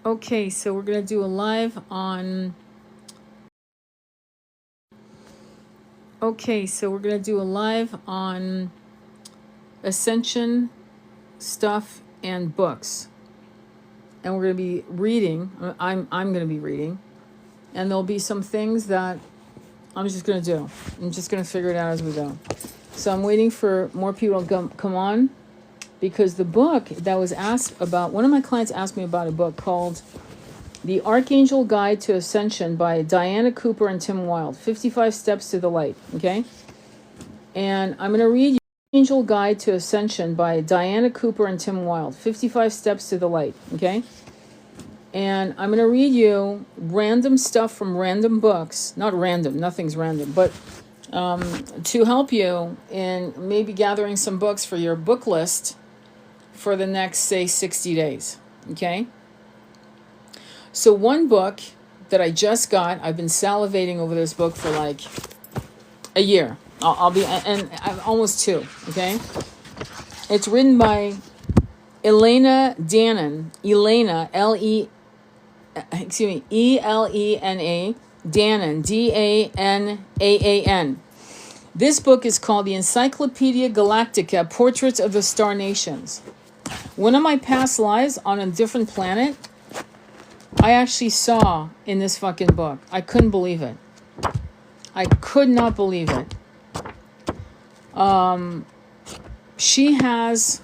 Okay, so we're going to do a live on... Okay, so we're going to do a live on ascension stuff and books. And we're going to be reading. I'm going to be reading. And there'll be some things that I'm just going to do. I'm just going to figure it out as we go. So I'm waiting for more people to come on, because the book that was asked about, one of my clients asked me about a book called The Archangel Guide to Ascension by Diana Cooper and Tim Wilde, 55 Steps to the Light, okay? And I'm going to read Archangel Guide to Ascension by Diana Cooper and Tim Wilde, 55 Steps to the Light, okay? And I'm going to read you random stuff from random books, not random, nothing's random, but to help you in maybe gathering some books for your book list for the next, say, 60 days, okay? So one book that I just got, I've been salivating over this book for like a year. And I'm almost 2, okay? It's written by Elena Dannon. Elena, Elena, Dannon, Danaan. This book is called The Encyclopedia Galactica, Portraits of the Star Nations. One of my past lives on a different planet, I actually saw in this fucking book. I couldn't believe it. I could not believe it. She has...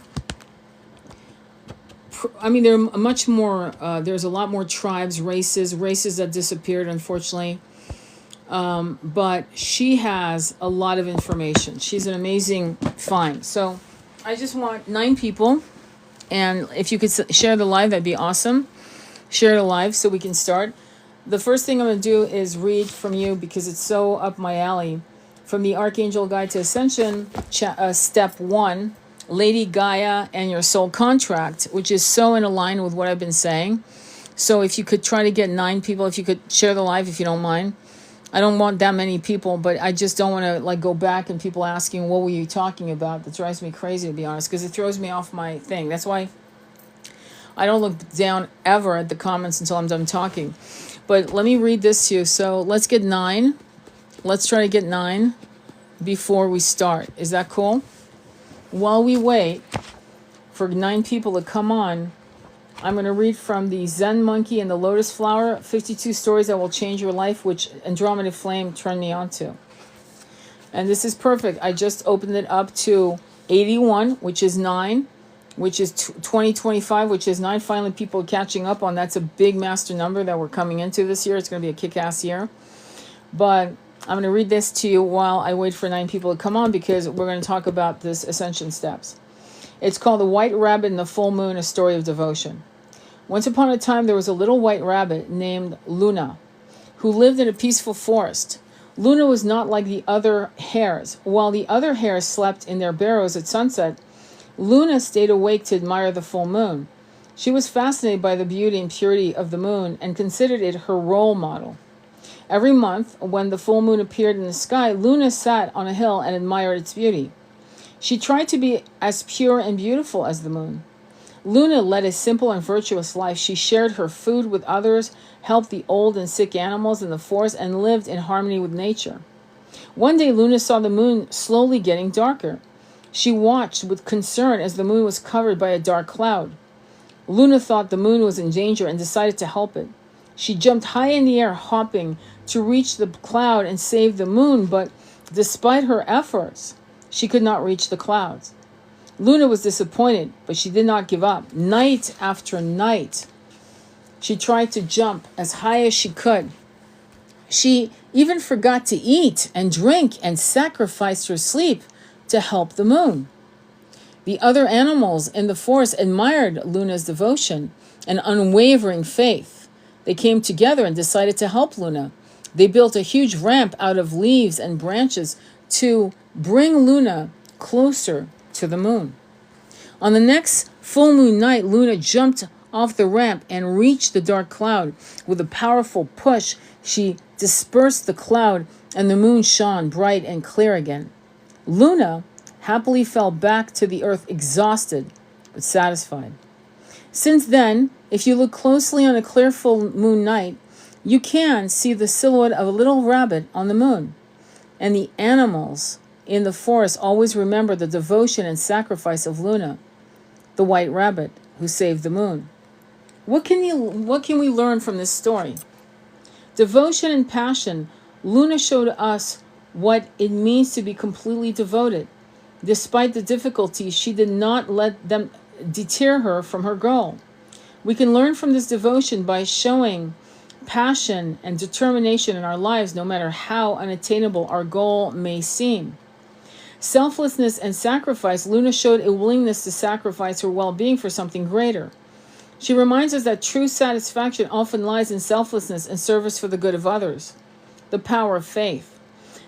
I mean, there are much more, there's a lot more tribes, races that disappeared, unfortunately. But she has a lot of information. She's an amazing find. So I just want 9 people. And if you could share the live, that'd be awesome. Share the live so we can start. The first thing I'm going to do is read from you, because it's so up my alley. From the Archangel Guide to Ascension, Step 1. Lady Gaia and your soul contract, which is so in line with what I've been saying. So if you could try to get 9 people, if you could share the live, if you don't mind. I don't want that many people, but I just don't want to like go back and people asking, what were you talking about? That drives me crazy, to be honest, because it throws me off my thing. That's why I don't look down ever at the comments until I'm done talking. But let me read this to you. So let's get 9. Let's try to get 9 before we start. Is that cool? While we wait for 9 people to come on, I'm going to read from the Zen Monkey and the Lotus Flower, 52 stories that will change your life, which Andromeda Flame turned me on to. And this is perfect. I just opened it up to 81, which is 9, which is 2025, which is 9. Finally, people are catching up on. That's a big master number that we're coming into this year. It's going to be a kick-ass year. But I'm going to read this to you while I wait for 9 people to come on, because we're going to talk about this ascension steps. It's called The White Rabbit and the Full Moon, a Story of Devotion. Once upon a time, there was a little white rabbit named Luna, who lived in a peaceful forest. Luna was not like the other hares. While the other hares slept in their burrows at sunset, Luna stayed awake to admire the full moon. She was fascinated by the beauty and purity of the moon and considered it her role model. Every month, when the full moon appeared in the sky, Luna sat on a hill and admired its beauty. She tried to be as pure and beautiful as the moon. Luna led a simple and virtuous life. She shared her food with others, helped the old and sick animals in the forest, and lived in harmony with nature. One day, Luna saw the moon slowly getting darker. She watched with concern as the moon was covered by a dark cloud. Luna thought the moon was in danger and decided to help it. She jumped high in the air, hopping to reach the cloud and save the moon, but despite her efforts, she could not reach the clouds. Luna was disappointed, but she did not give up. Night after night, she tried to jump as high as she could. She even forgot to eat and drink and sacrificed her sleep to help the moon. The other animals in the forest admired Luna's devotion and unwavering faith. They came together and decided to help Luna. They built a huge ramp out of leaves and branches to bring Luna closer to the moon. On the next full moon night, Luna jumped off the ramp and reached the dark cloud. With a powerful push, she dispersed the cloud, and the moon shone bright and clear again. Luna happily fell back to the earth, exhausted but satisfied. Since then, if you look closely on a clear full moon night, you can see the silhouette of a little rabbit on the moon. And the animals in the forest always remember the devotion and sacrifice of Luna, the white rabbit who saved the moon. What can we learn from this story? Devotion and passion. Luna showed us what it means to be completely devoted. Despite the difficulties, she did not let them deter her from her goal. We can learn from this devotion by showing passion and determination in our lives, no matter how unattainable our goal may seem. Selflessness and sacrifice. Luna showed a willingness to sacrifice her well-being for something greater. She reminds us that true satisfaction often lies in selflessness and service for the good of others. The power of faith.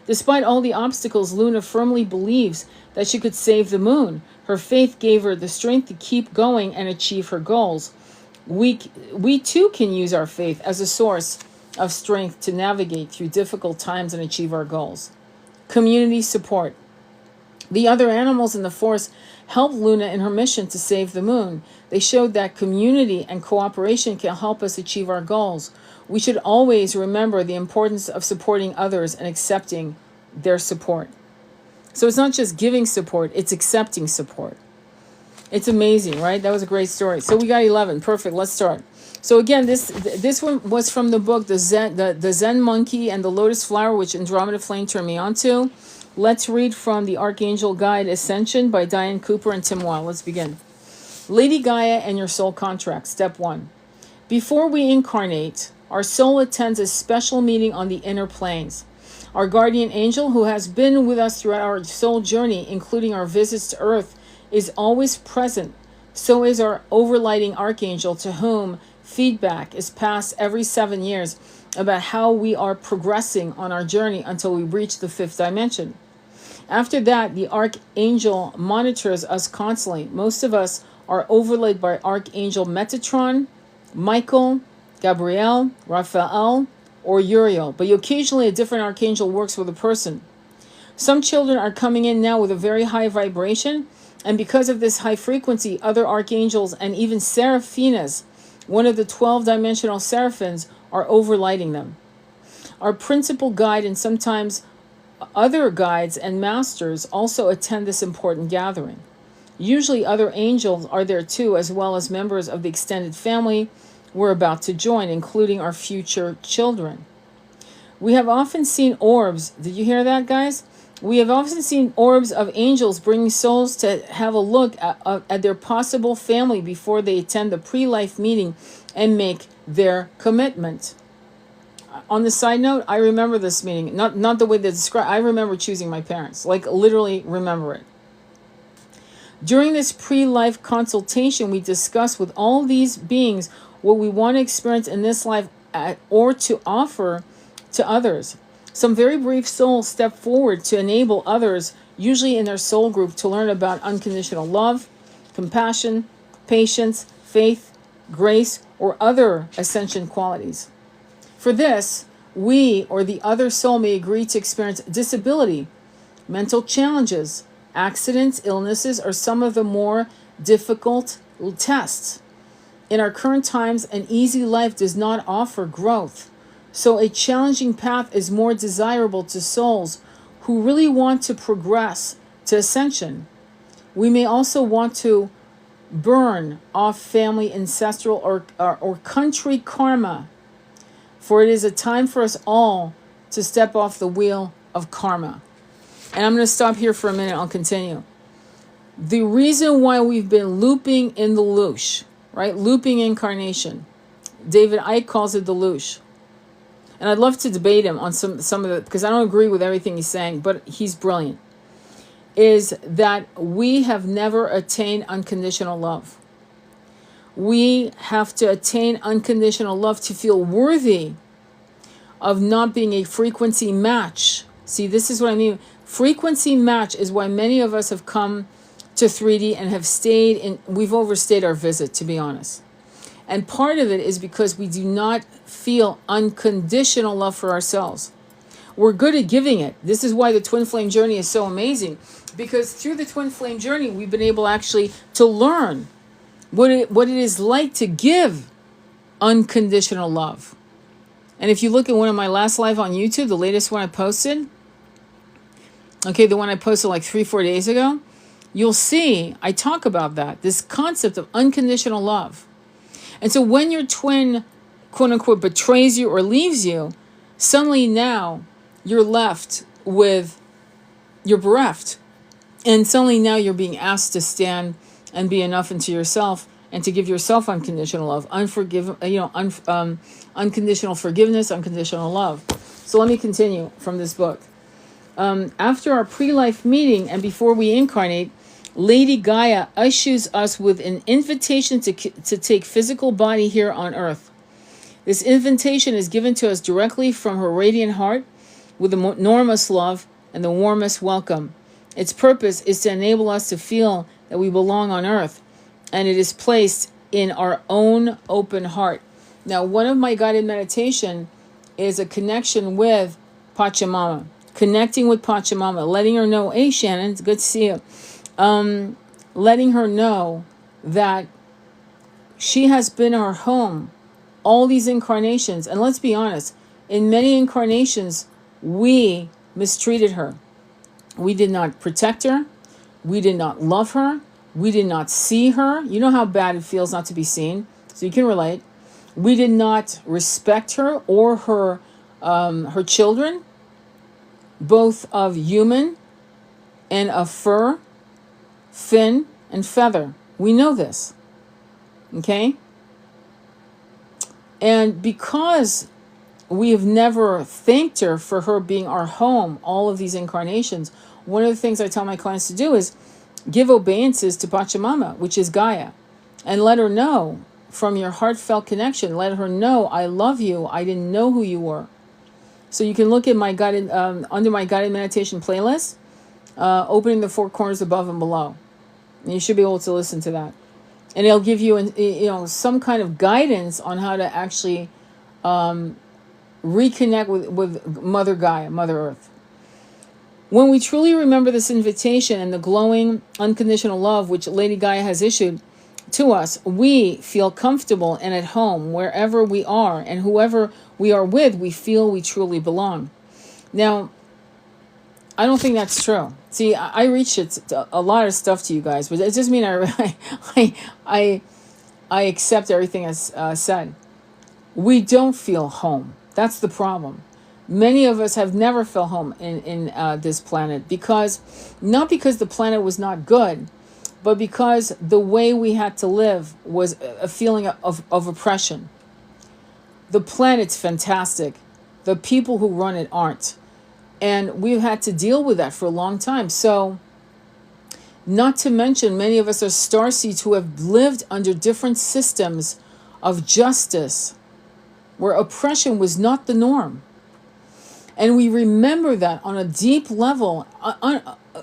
Despite all the obstacles, Luna firmly believes that she could save the moon. Her faith gave her the strength to keep going and achieve her goals. We too can use our faith as a source of strength to navigate through difficult times and achieve our goals. Community support. The other animals in the forest helped Luna in her mission to save the moon. They showed that community and cooperation can help us achieve our goals. We should always remember the importance of supporting others and accepting their support. So it's not just giving support, it's accepting support. It's amazing, right? That was a great story. So we got 11. Perfect. Let's start. So again, this one was from the book, the Zen Monkey and the Lotus Flower, which Andromeda Flame turned me on to. Let's read from the Archangel Guide Ascension by Diane Cooper and Tim Weil. Let's begin. Lady Gaia and your soul contract. Step 1. Before we incarnate, our soul attends a special meeting on the inner planes. Our guardian angel, who has been with us throughout our soul journey, including our visits to Earth, is always present. So is our overlighting archangel, to whom feedback is passed every 7 years about how we are progressing on our journey until we reach the 5th dimension. After that, the archangel monitors us constantly. Most of us are overlaid by Archangel Metatron, Michael, Gabriel, Raphael, or Uriel, but occasionally a different archangel works with a person. Some children are coming in now with a very high vibration, and because of this high frequency, other archangels and even Seraphinas, one of the 12-dimensional seraphims, are overlighting them. Our principal guide and sometimes other guides and masters also attend this important gathering. Usually other angels are there too, as well as members of the extended family we're about to join, including our future children. We have often seen orbs. Did you hear that, guys? We have often seen orbs of angels bringing souls to have a look at their possible family before they attend the pre-life meeting and make their commitment. On the side note, I remember this meeting. Not the way they describe. I remember choosing my parents. Like, literally remember it. During this pre-life consultation, we discuss with all these beings what we want to experience in this life or to offer to others. Some very brief souls step forward to enable others, usually in their soul group, to learn about unconditional love, compassion, patience, faith, grace, or other ascension qualities. For this, we or the other soul may agree to experience disability, mental challenges, accidents, illnesses, or some of the more difficult tests. In our current times, an easy life does not offer growth. So a challenging path is more desirable to souls who really want to progress to ascension. We may also want to burn off family, ancestral, or country karma, for it is a time for us all to step off the wheel of karma. And I'm going to stop here for a minute. I'll continue. The reason why we've been looping in the loosh, right? Looping incarnation. David Icke calls it the loosh. And I'd love to debate him on some of the, because I don't agree with everything he's saying, but he's brilliant, is that we have never attained unconditional love. We have to attain unconditional love to feel worthy of not being a frequency match. See, this is what I mean. Frequency match is why many of us have come to 3D and have stayed in, we've overstayed our visit, to be honest. And part of it is because we do not feel unconditional love for ourselves. We're good at giving it. This is why the twin flame journey is so amazing, because through the twin flame journey, we've been able actually to learn what it is like to give unconditional love. And if you look at one of my last live on YouTube, the latest one I posted, okay, the one I posted like 3-4 days ago, you'll see I talk about that, this concept of unconditional love. And so when your twin, quote unquote, betrays you or leaves you, suddenly now you're left with, you're bereft. And suddenly now you're being asked to stand and be enough into yourself and to give yourself unconditional love, unconditional forgiveness, unconditional love. So let me continue from this book. After our pre-life meeting and before we incarnate, Lady Gaia issues us with an invitation to take physical body here on Earth. This invitation is given to us directly from her radiant heart with enormous love and the warmest welcome. Its purpose is to enable us to feel that we belong on Earth, and it is placed in our own open heart. Now, one of my guided meditation is a connection with Pachamama. Connecting with Pachamama, letting her know, hey Shannon, it's good to see you. Letting her know that she has been our home all these incarnations. And let's be honest, in many incarnations, we mistreated her. We did not protect her. We did not love her. We did not see her. You know how bad it feels not to be seen, so you can relate. We did not respect her or her children, both of human and of fur, fin, and feather. We know this. Okay? And because we have never thanked her for her being our home all of these incarnations, one of the things I tell my clients to do is give obeisances to Pachamama, which is Gaia, and let her know from your heartfelt connection. Let her know, I love you. I didn't know who you were. So you can look at my guided under my guided meditation playlist, opening the 4 corners above and below, and you should be able to listen to that, and it'll give you some kind of guidance on how to actually reconnect with Mother Gaia, Mother Earth. When we truly remember this invitation and the glowing unconditional love which Lady Gaia has issued to us, we feel comfortable and at home wherever we are, and whoever we are with, we feel we truly belong. Now, I don't think that's true. See, I reach a lot of stuff to you guys, but it doesn't mean I accept everything as said. We don't feel home. That's the problem. Many of us have never felt home in this planet, not because the planet was not good, but because the way we had to live was a feeling of oppression. The planet's fantastic. The people who run it aren't. And we've had to deal with that for a long time. So, not to mention, many of us are starseeds who have lived under different systems of justice, where oppression was not the norm. And we remember that on a deep level,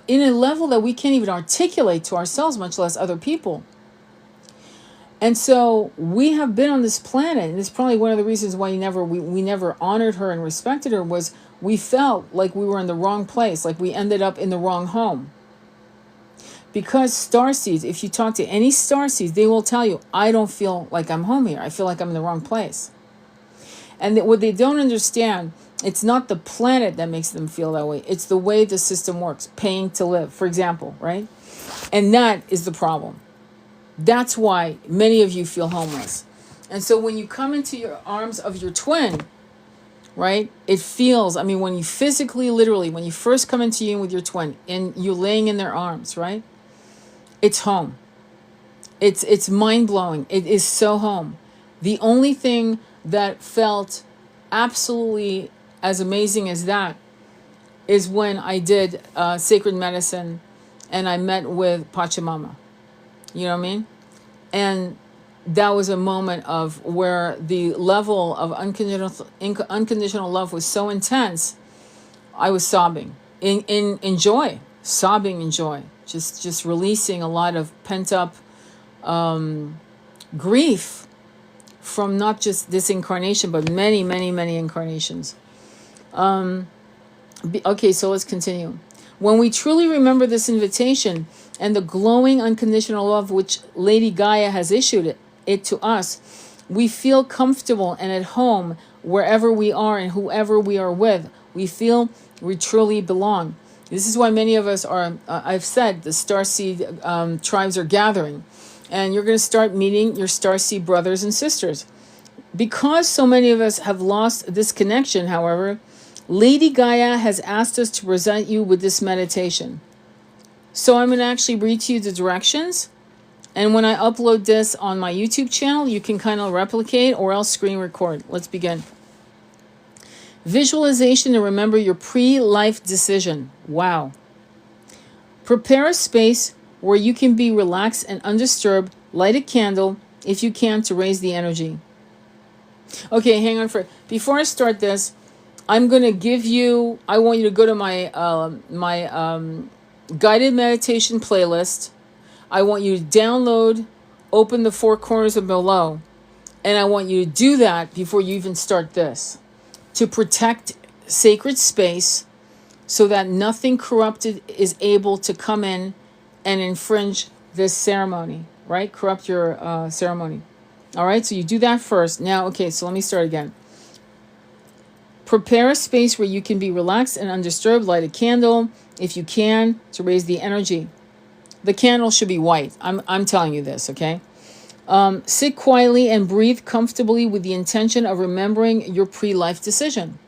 in a level that we can't even articulate to ourselves, much less other people. And so we have been on this planet, and it's probably one of the reasons why we never honored her and respected her, was we felt like we were in the wrong place, like we ended up in the wrong home. Because starseeds, if you talk to any starseeds, they will tell you, I don't feel like I'm home here. I feel like I'm in the wrong place. And what they don't understand, it's not the planet that makes them feel that way. It's the way the system works, paying to live, for example, right? And that is the problem. That's why many of you feel homeless. And so when you come into your arms of your twin, right, it feels, when you physically, literally, when you first come into union with your twin and you're laying in their arms, right, it's home. It's mind-blowing. It is so home. The only thing that felt absolutely as amazing as that is when I did sacred medicine and I met with Pachamama. You know what I mean? And that was a moment of where the level of unconditional love was so intense, I was sobbing in joy, sobbing in joy, just releasing a lot of pent up grief from not just this incarnation, but many, many, many incarnations. Okay, so let's continue. When we truly remember this invitation and the glowing unconditional love which Lady Gaia has issued it to us, we feel comfortable and at home wherever we are and whoever we are with. We feel we truly belong. This is why many of us are, I've said, the starseed tribes are gathering. And you're going to start meeting your starseed brothers and sisters. Because so many of us have lost this connection, however, Lady Gaia has asked us to present you with this meditation. So I'm going to actually read to you the directions. And when I upload this on my YouTube channel, you can kind of replicate or else screen record. Let's begin. Visualization to remember your pre-life decision. Wow. Prepare a space where you can be relaxed and undisturbed. Light a candle if you can to raise the energy. Okay, hang on before I start this. I'm going to give you, I want you to go to my guided meditation playlist. I want you to download, open the 4 corners of below. And I want you to do that before you even start this. To protect sacred space so that nothing corrupted is able to come in and infringe this ceremony, right? Corrupt your ceremony. All right, so you do that first. Now, okay, so let me start again. Prepare a space where you can be relaxed and undisturbed. Light a candle if you can to raise the energy. The candle should be white. I'm telling you this, okay? Sit quietly and breathe comfortably with the intention of remembering your pre-life decision.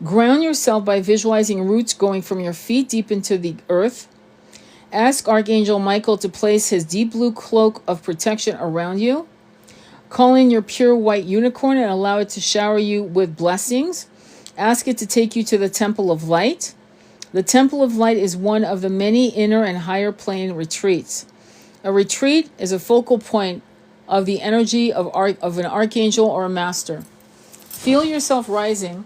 Ground yourself by visualizing roots going from your feet deep into the earth. Ask Archangel Michael to place his deep blue cloak of protection around you. Call in your pure white unicorn and allow it to shower you with blessings. Ask it to take you to the Temple of Light. The Temple of Light is one of the many inner and higher plane retreats. A retreat is a focal point of the energy of an archangel or a master. Feel yourself rising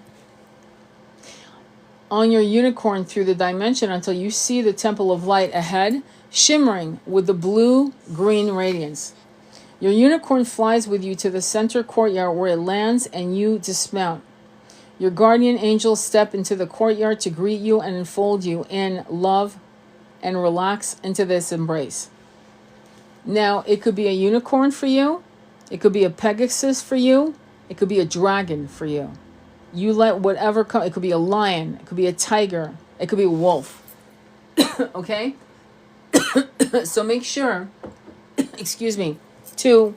on your unicorn through the dimension until you see the Temple of Light ahead, shimmering with the blue-green radiance. Your unicorn flies with you to the center courtyard where it lands and you dismount. Your guardian angels step into the courtyard to greet you and enfold you in love and relax into this embrace. Now, it could be a unicorn for you. It could be a Pegasus for you. It could be a dragon for you. You let whatever come. It could be a lion. It could be a tiger. It could be a wolf. Okay? So make sure, excuse me, to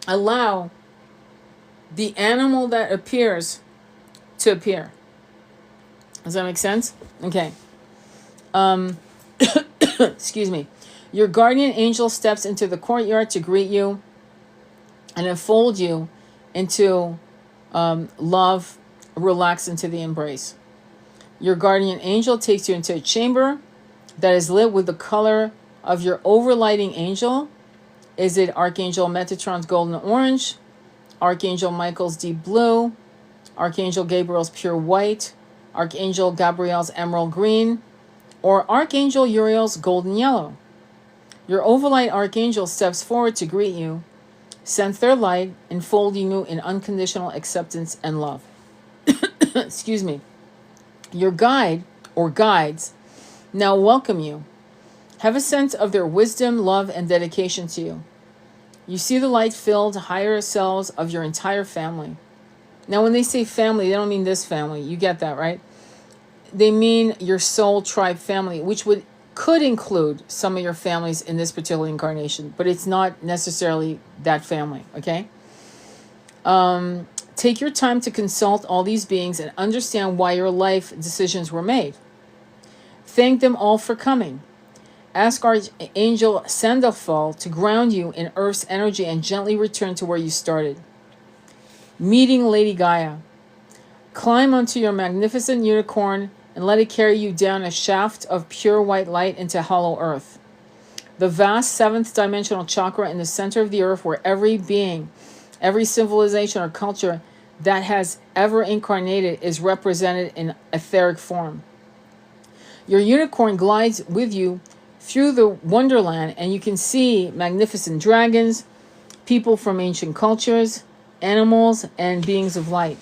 allow the animal that appears to appear. Does that make sense? Okay. Excuse me. Your guardian angel steps into the courtyard to greet you and enfold you into love, relax into the embrace. Your guardian angel takes you into a chamber that is lit with the color of your overlighting angel. Is it Archangel Metatron's golden orange, Archangel Michael's deep blue, Archangel Gabriel's pure white, Archangel Gabriel's emerald green, or Archangel Uriel's golden yellow? Your overlight archangel steps forward to greet you, sends their light, enfolding you in unconditional acceptance and love. Excuse me. Your guide or guides now welcome you. Have a sense of their wisdom, love, and dedication to you. You see the light-filled higher selves of your entire family. Now, when they say family, they don't mean this family. You get that, right? They mean your soul tribe family, which could include some of your families in this particular incarnation, but it's not necessarily that family, okay? Take your time to consult all these beings and understand why your life decisions were made. Thank them all for coming. Ask Archangel Sandalphon to ground you in Earth's energy and gently return to where you started. Meeting Lady Gaia. Climb onto your magnificent unicorn and let it carry you down a shaft of pure white light into hollow earth. The vast 7th dimensional chakra in the center of the earth where every being, every civilization or culture that has ever incarnated is represented in etheric form. Your unicorn glides with you through the wonderland and you can see magnificent dragons, people from ancient cultures, animals, and beings of light.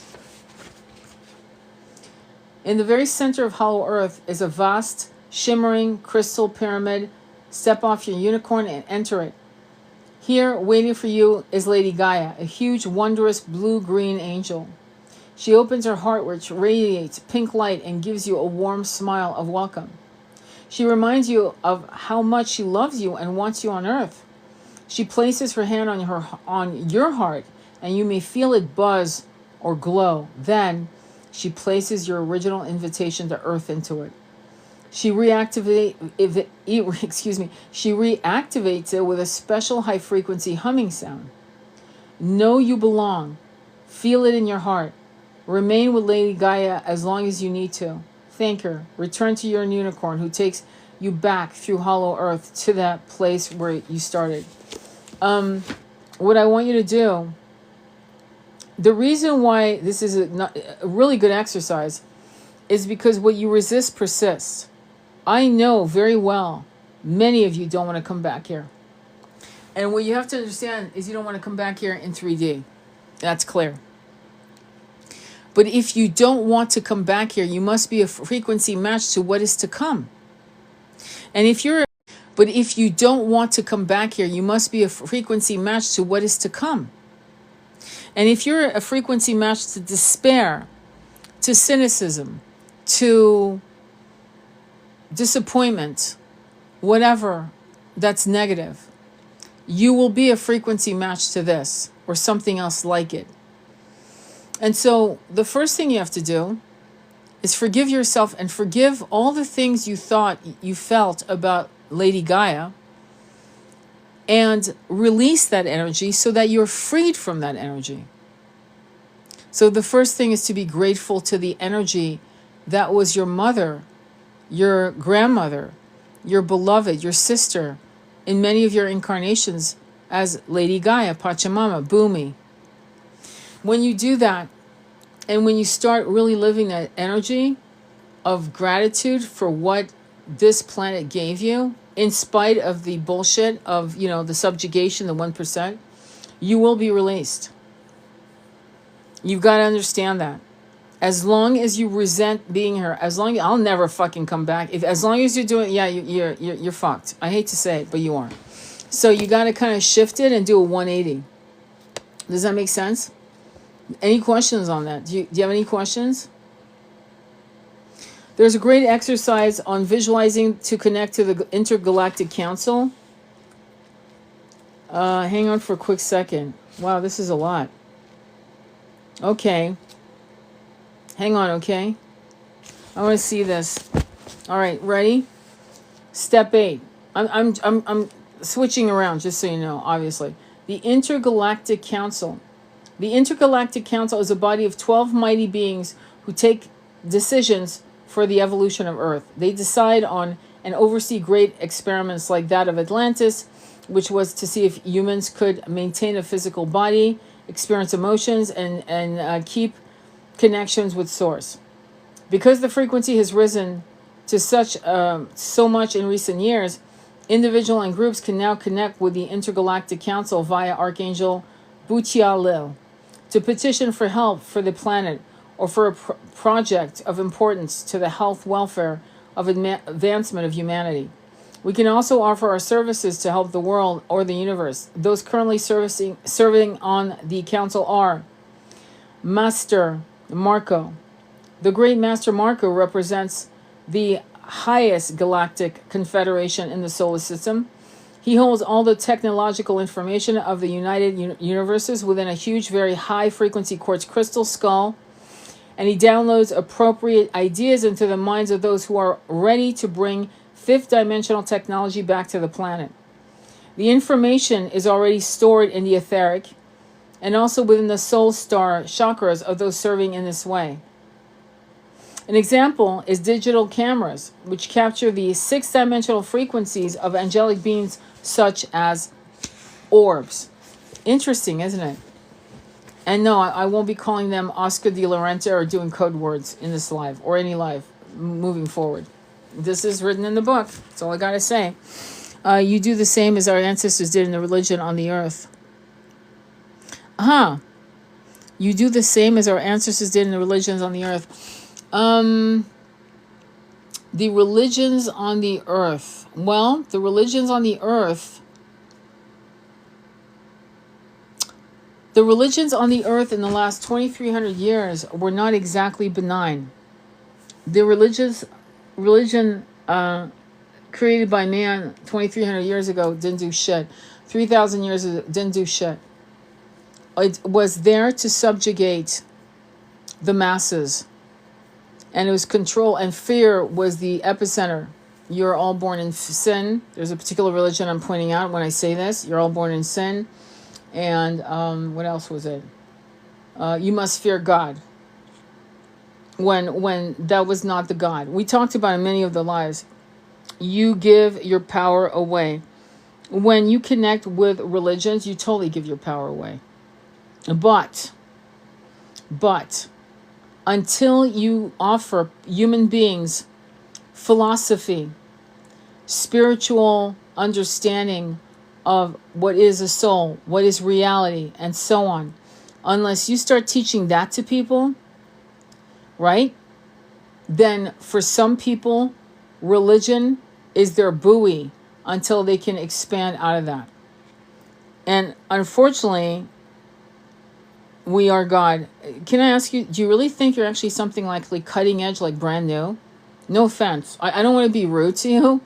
In the very center of Hollow Earth is a vast, shimmering crystal pyramid. Step off your unicorn and enter it. Here, waiting for you, is Lady Gaia, a huge, wondrous blue-green angel. She opens her heart, which radiates pink light, and gives you a warm smile of welcome. She reminds you of how much she loves you and wants you on Earth. She places her hand on your heart, and you may feel it buzz or glow. Then, she places your original invitation to Earth into it. She reactivates it with a special high-frequency humming sound. Know you belong. Feel it in your heart. Remain with Lady Gaia as long as you need to. Thank her. Return to your unicorn who takes you back through Hollow Earth to that place where you started. What I want you to do, the reason why this is a really good exercise is because what you resist persists. I know very well many of you don't want to come back here. And what you have to understand is you don't want to come back here in 3D. That's clear. But if you don't want to come back here, you must be a frequency match to what is to come. And if you don't want to come back here, you must be a frequency match to what is to come. And if you're a frequency match to despair, to cynicism, to disappointment, whatever that's negative, you will be a frequency match to this or something else like it. And so the first thing you have to do is forgive yourself and forgive all the things you thought you felt about Lady Gaia, and release that energy so that you're freed from that energy. So the first thing is to be grateful to the energy that was your mother, your grandmother, your beloved, your sister, in many of your incarnations as Lady Gaia, Pachamama, Bhumi. When you do that, and when you start really living that energy of gratitude for what this planet gave you, in spite of the bullshit of, the subjugation, the 1%, you will be released. You've got to understand that. As long as you resent being here, I'll never fucking come back. As long as you're doing, you're fucked. I hate to say it, but you are. So you got to kind of shift it and do a 180. Does that make sense? Any questions on that? Do you have any questions? There's a great exercise on visualizing to connect to the Intergalactic Council. Hang on for a quick second. Wow, this is a lot. Okay. Hang on, okay? I want to see this. All right, ready? Step 8. I'm switching around, just so you know, obviously. The Intergalactic Council. The Intergalactic Council is a body of 12 mighty beings who take decisions for the evolution of Earth. They decide on and oversee great experiments like that of Atlantis, which was to see if humans could maintain a physical body, experience emotions, and keep connections with Source. Because the frequency has risen to so much in recent years, individuals and groups can now connect with the Intergalactic Council via Archangel Butialil to petition for help for the planet or for a project of importance to the health welfare of advancement of humanity. We can also offer our services to help the world or the universe. Those currently serving on the council are Master Marco. The Great Master Marco represents the highest galactic confederation in the solar system. He holds all the technological information of the United Universes within a huge, very high-frequency quartz crystal skull, and he downloads appropriate ideas into the minds of those who are ready to bring fifth-dimensional technology back to the planet. The information is already stored in the etheric and also within the soul star chakras of those serving in this way. An example is digital cameras, which capture the sixth-dimensional frequencies of angelic beings such as orbs. Interesting, isn't it? And no, I won't be calling them Oscar de la Renta or doing code words in this live or any live moving forward. This is written in the book. That's all I got to say. You do the same as our ancestors did in the religion on the earth. You do the same as our ancestors did in the religions on the earth. Um, the religions on the earth. Well, the religions on the earth. The religions on the earth in the last 2,300 years were not exactly benign. The religion created by man 2,300 years ago didn't do shit. 3,000 years ago didn't do shit. It was there to subjugate the masses. And it was control, and fear was the epicenter. You're all born in sin. There's a particular religion I'm pointing out when I say this. You're all born in sin. And what else was it? You must fear God. When that was not the God. We talked about in many of the lives. You give your power away. When you connect with religions, you totally give your power away. But until you offer human beings philosophy, spiritual understanding of what is a soul, what is reality, and so on, unless you start teaching that to people, right? Then for some people, religion is their buoy until they can expand out of that. And unfortunately, we are God. Can I ask you, do you really think you're actually something like cutting edge, like brand new? No offense. I don't want to be rude to you,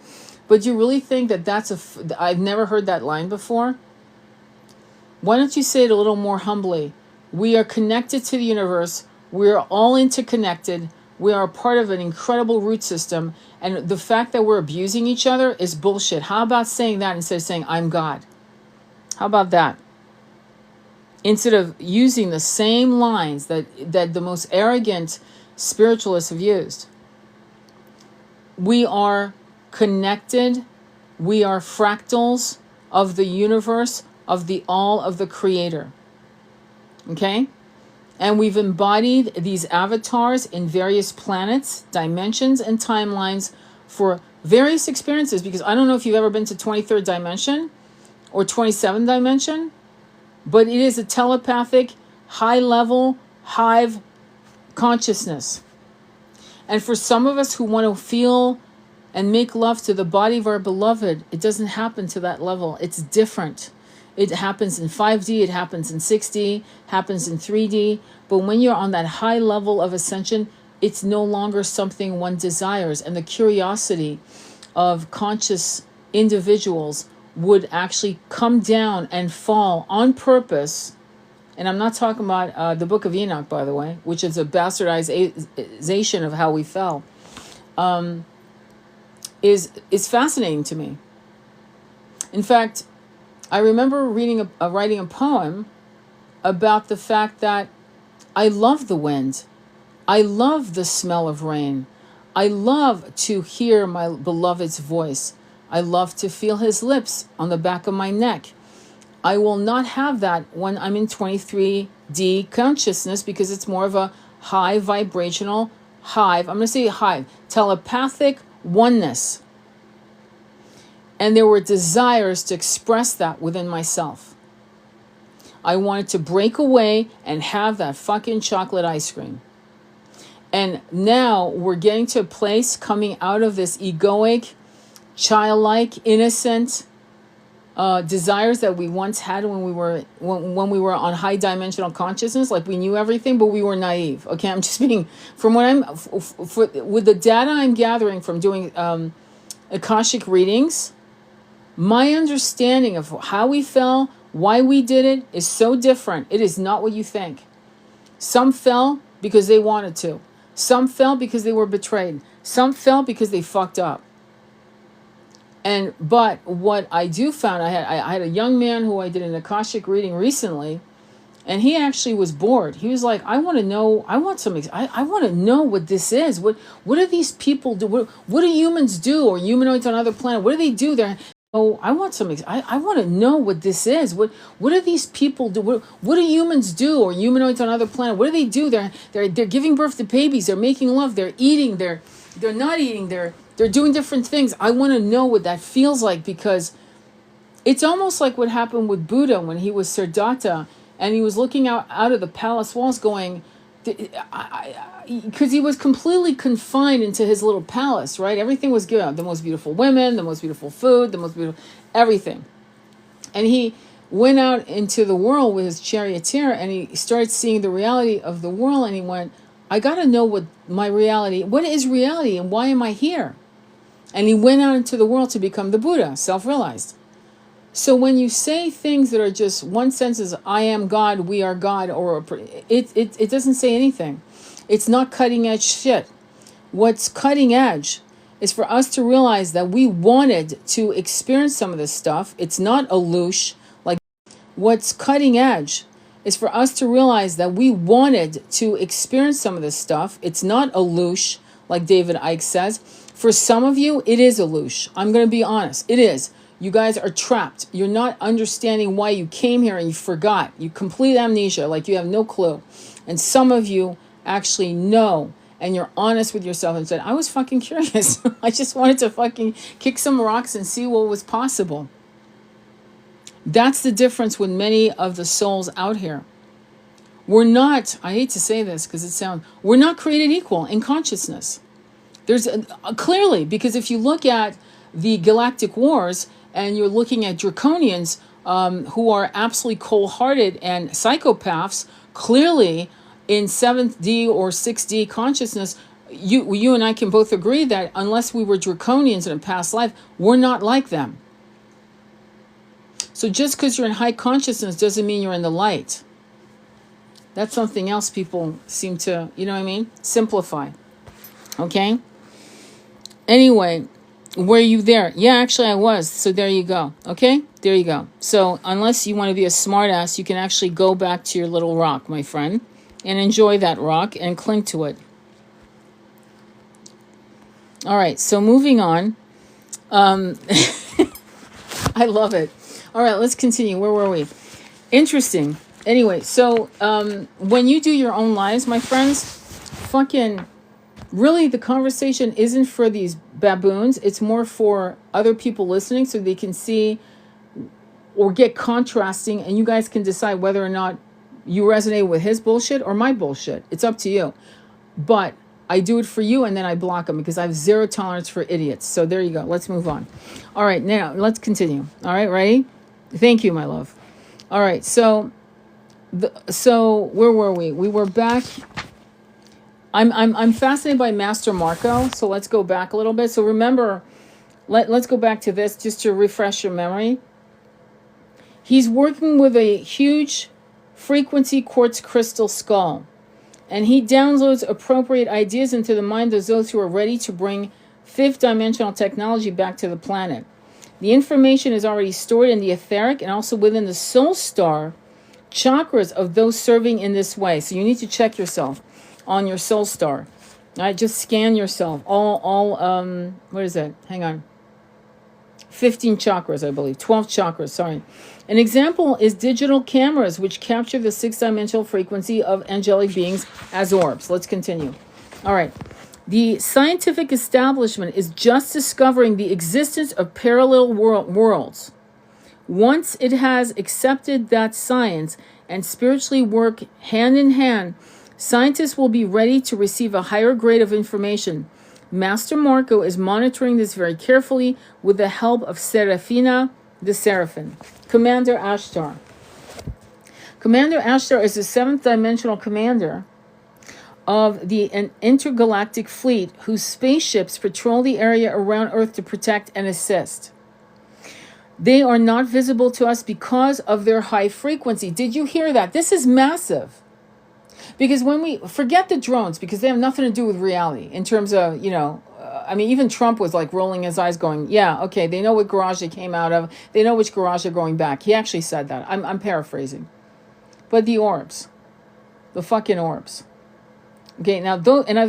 but do you really think that I've never heard that line before? Why don't you say it a little more humbly? We are connected to the universe. We are all interconnected. We are a part of an incredible root system. And the fact that we're abusing each other is bullshit. How about saying that instead of saying, I'm God? How about that? Instead of using the same lines that the most arrogant spiritualists have used. We are connected. We are fractals of the universe, of the all of the Creator. Okay? And we've embodied these avatars in various planets, dimensions, and timelines for various experiences. Because I don't know if you've ever been to 23rd dimension or 27th dimension, but it is a telepathic, high-level, hive consciousness. And for some of us who want to feel and make love to the body of our beloved, it doesn't happen to that level. It's different. It happens in 5D, it happens in 6D, happens in 3D. But when you're on that high level of ascension, it's no longer something one desires. And the curiosity of conscious individuals would actually come down and fall on purpose. And I'm not talking about the Book of Enoch, by the way, which is a bastardization of how we fell, is fascinating to me. In fact, I remember writing a poem about the fact that I love the wind. I love the smell of rain. I love to hear my beloved's voice. I love to feel his lips on the back of my neck. I will not have that when I'm in 23D consciousness because it's more of a high vibrational hive. I'm going to say hive, telepathic oneness. And there were desires to express that within myself. I wanted to break away and have that fucking chocolate ice cream. And now we're getting to a place coming out of this egoic, childlike, innocent desires that we once had when we were on high dimensional consciousness. Like we knew everything, but we were naive. Okay, I'm just being from what with the data I'm gathering from doing Akashic readings. My understanding of how we fell, why we did it, is so different. It is not what you think. Some fell because they wanted to. Some fell because they were betrayed. Some fell because they fucked up. But what I do found, I had a young man who I did an Akashic reading recently, and he actually was bored. He was like, I want to know what this is. What do these people do? What do humans do, or humanoids on other planets? What do they do there? Oh, I want to know what this is. What do these people do? What do humans do, or humanoids on other planets? What do they do? They're giving birth to babies. They're making love. They're eating. They're not eating. They're doing different things. I want to know what that feels like, because it's almost like what happened with Buddha when he was Siddhartha and he was looking out of the palace walls going, because he was completely confined into his little palace, right? Everything was good. The most beautiful women, the most beautiful food, the most beautiful everything. And he went out into the world with his charioteer, and he started seeing the reality of the world, and he went, I got to know what is reality, and why am I here? And he went out into the world to become the Buddha, self-realized. So when you say things that are just one sentence, I am God, we are God, or it doesn't say anything. It's not cutting edge shit. What's cutting edge is for us to realize that we wanted to experience some of this stuff. It's not a loosh. Like, what's cutting edge is for us to realize that we wanted to experience some of this stuff. It's not a loosh, like David Icke says. For some of you, it is a loosh. I'm going to be honest. It is. You guys are trapped. You're not understanding why you came here, and you forgot. You complete amnesia, like you have no clue. And some of you actually know, and you're honest with yourself and said, I was fucking curious. I just wanted to fucking kick some rocks and see what was possible. That's the difference with many of the souls out here. We're not, I hate to say this because we're not created equal in consciousness. There's clearly, because if you look at the galactic wars, and you're looking at draconians who are absolutely cold-hearted and psychopaths, clearly in 7th D or 6D consciousness, you and I can both agree that unless we were draconians in a past life, we're not like them. So just because you're in high consciousness doesn't mean you're in the light. That's something else people seem to, you know what I mean? Simplify. Okay? Anyway, were you there? Yeah, actually I was. So there you go. Okay? There you go. So unless you want to be a smartass, you can actually go back to your little rock, my friend, and enjoy that rock and cling to it. All right, so moving on. I love it. All right, let's continue. Where were we? Interesting. Anyway, so when you do your own lives, my friends, fucking really the conversation isn't for these baboons. It's more for other people listening so they can see or get contrasting, and you guys can decide whether or not you resonate with his bullshit or my bullshit. It's up to you. But I do it for you, and then I block them because I have zero tolerance for idiots. So there you go. Let's move on. All right, now let's continue. All right, ready? Thank you, my love. All right, so where were we? We were back. I'm fascinated by Master Marco. So let's go back a little bit. So remember, let's go back to this just to refresh your memory. He's working with a huge frequency quartz crystal skull, and he downloads appropriate ideas into the mind of those who are ready to bring fifth dimensional technology back to the planet. The information is already stored in the etheric and also within the soul star chakras of those serving in this way. So you need to check yourself on your soul star. All right, just scan yourself. What is it? Hang on. 15 chakras, I believe. 12 chakras, sorry. An example is digital cameras, which capture the sixth-dimensional frequency of angelic beings as orbs. Let's continue. All right. The scientific establishment is just discovering the existence of parallel worlds. Once it has accepted that science and spiritually work hand in hand, scientists will be ready to receive a higher grade of information. Master Marco is monitoring this very carefully with the help of Serafina the Seraphim. Commander Ashtar. Commander Ashtar is the seventh dimensional commander of an intergalactic fleet whose spaceships patrol the area around Earth to protect and assist. They are not visible to us because of their high frequency. Did you hear that? This is massive. Because when we forget the drones, because they have nothing to do with reality in terms of, even Trump was like rolling his eyes going, yeah, okay, they know what garage they came out of. They know which garage they're going back. He actually said that. I'm paraphrasing. But the orbs, the fucking orbs. Okay, now,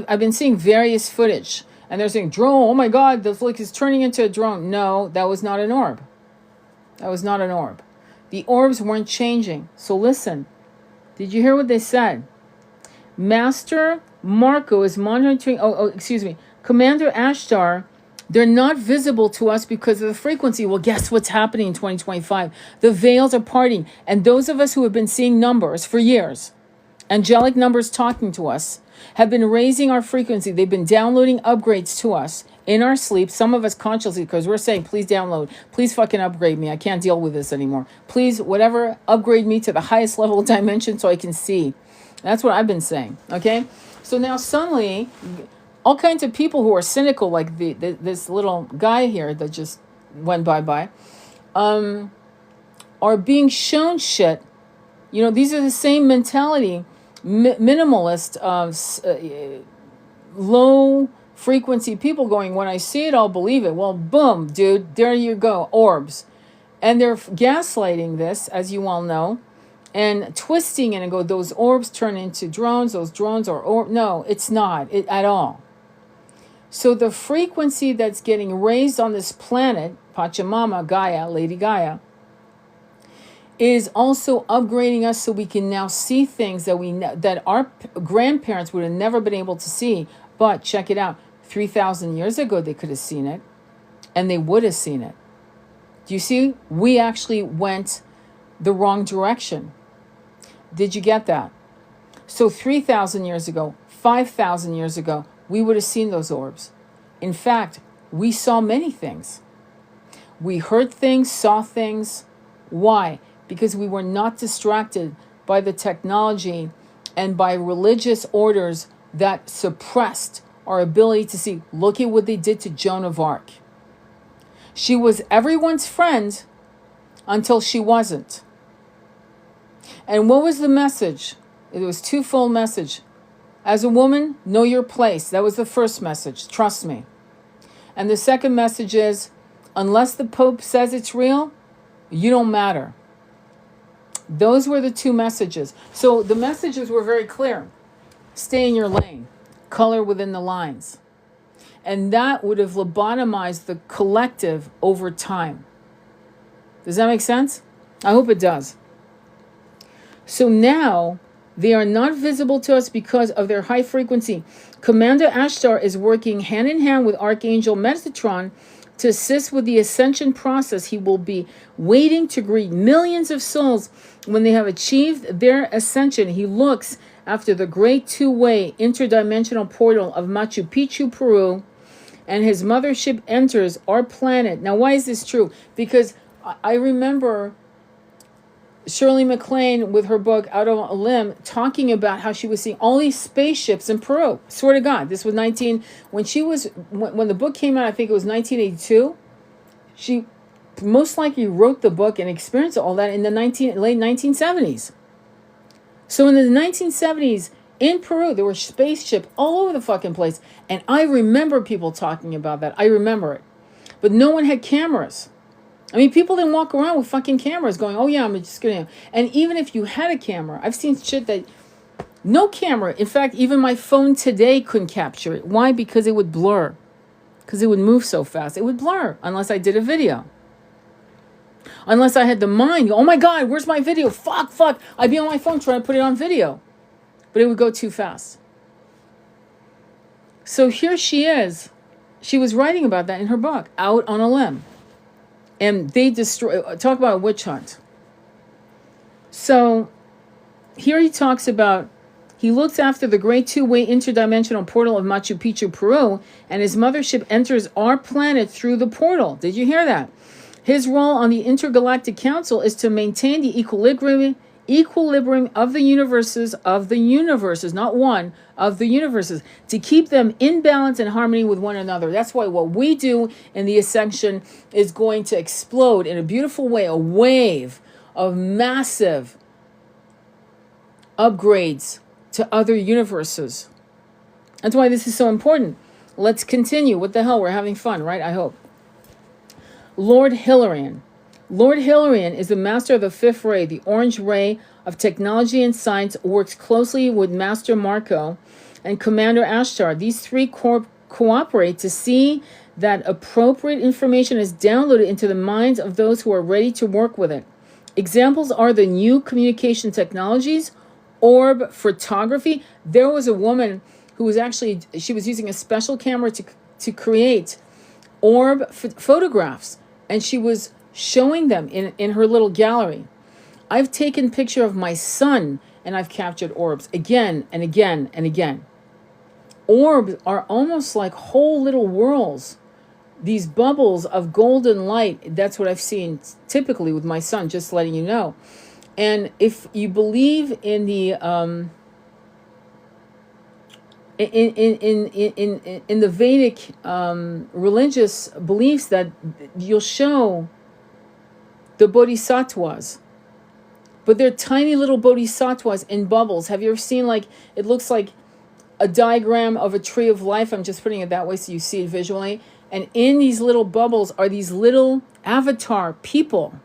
I've been seeing various footage, and they're saying, drone, oh my God, the flick is turning into a drone. No, that was not an orb. That was not an orb. The orbs weren't changing. So listen, did you hear what they said? Master Marco is monitoring, Commander Ashtar, they're not visible to us because of the frequency. Well, guess what's happening in 2025? The veils are parting. And those of us who have been seeing numbers for years, angelic numbers talking to us, have been raising our frequency. They've been downloading upgrades to us in our sleep. Some of us consciously, because we're saying, please download, please fucking upgrade me. I can't deal with this anymore. Please, whatever, upgrade me to the highest level of dimension so I can see. That's what I've been saying. Okay. So now suddenly, all kinds of people who are cynical, like this little guy here that just went bye-bye, are being shown shit. You know, these are the same mentality, minimalist, low frequency people going, when I see it, I'll believe it. Well, boom, dude, there you go, orbs. And they're gaslighting this, as you all know, and twisting it and go, those orbs turn into drones, those drones are orbs. No, it's not at all. So the frequency that's getting raised on this planet, Pachamama, Gaia, Lady Gaia, is also upgrading us so we can now see things that our grandparents would have never been able to see. But check it out, 3,000 years ago they could have seen it, and they would have seen it. Do you see? We actually went the wrong direction. Did you get that? So 3,000 years ago, 5,000 years ago, we would have seen those orbs. In fact, we saw many things. We heard things, saw things. Why? Because we were not distracted by the technology and by religious orders that suppressed our ability to see. Look at what they did to Joan of Arc. She was everyone's friend until she wasn't. And what was the message? It was twofold message. As a woman, know your place. That was the first message. Trust me. And the second message is, unless the Pope says it's real, you don't matter. Those were the two messages. So the messages were very clear. Stay in your lane. Color within the lines. And that would have lobotomized the collective over time. Does that make sense? I hope it does. So now they are not visible to us because of their high frequency. Commander Ashtar is working hand in hand with Archangel Metatron to assist with the ascension process. He will be waiting to greet millions of souls when they have achieved their ascension. He looks after the great two-way interdimensional portal of Machu Picchu, Peru, and his mothership enters our planet. Now, why is this true? Because I remember Shirley MacLaine with her book Out on a Limb talking about how she was seeing all these spaceships in Peru. Swear to God, this was when the book came out, I think it was 1982. She most likely wrote the book and experienced all that in the late 1970s. So in the 1970s in Peru, there were spaceships all over the fucking place. And I remember people talking about that. I remember it. But no one had cameras. I mean, people didn't walk around with fucking cameras going, oh yeah, I'm just going to. And even if you had a camera, I've seen shit that no camera. In fact, even my phone today couldn't capture it. Why? Because it would blur. Because it would move so fast. It would blur unless I did a video. Unless I had the mind, oh my God, where's my video? Fuck. I'd be on my phone trying to put it on video. But it would go too fast. So here she is. She was writing about that in her book, Out on a Limb. And they talk about a witch hunt. So here he talks about, he looks after the great two-way interdimensional portal of Machu Picchu, Peru, and his mothership enters our planet through the portal. Did you hear that? His role on the Intergalactic Council is to maintain the equilibrium of the universes, not one, of the universes, to keep them in balance and harmony with one another. That's why what we do in the ascension is going to explode in a beautiful way, a wave of massive upgrades to other universes. That's why this is so important. Let's continue. What the hell? We're having fun, right? I hope. Lord Hilarion. Lord Hilarion is the master of the fifth ray, the orange ray of technology and science, works closely with Master Marco and Commander Ashtar. These three cooperate to see that appropriate information is downloaded into the minds of those who are ready to work with it. Examples are the new communication technologies, orb photography. There was a woman who was she was using a special camera to create orb photographs, and she was showing them in her little gallery. I've taken picture of my son and I've captured orbs again and again and again. Orbs are almost like whole little worlds. These bubbles of golden light, that's what I've seen typically with my son, just letting you know. And if you believe in the in the Vedic religious beliefs, that you'll show the bodhisattvas, but they're tiny little bodhisattvas in bubbles. Have you ever seen, like, it looks like a diagram of a tree of life? I'm just putting it that way so you see it visually. And in these little bubbles are these little avatar people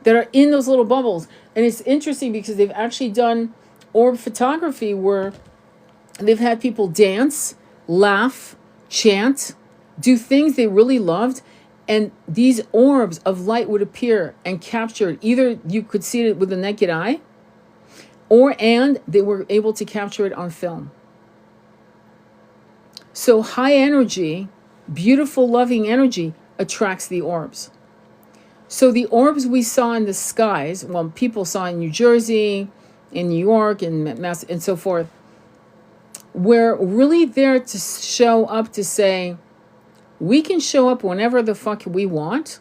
that are in those little bubbles. And it's interesting because they've actually done orb photography where they've had people dance, laugh, chant, do things they really loved. And these orbs of light would appear and capture it. Either you could see it with the naked eye, and they were able to capture it on film. So high energy, beautiful, loving energy attracts the orbs. So the orbs we saw in the skies, well, people saw in New Jersey, in New York, in Mass, and so forth, we're really there to show up to say, we can show up whenever the fuck we want,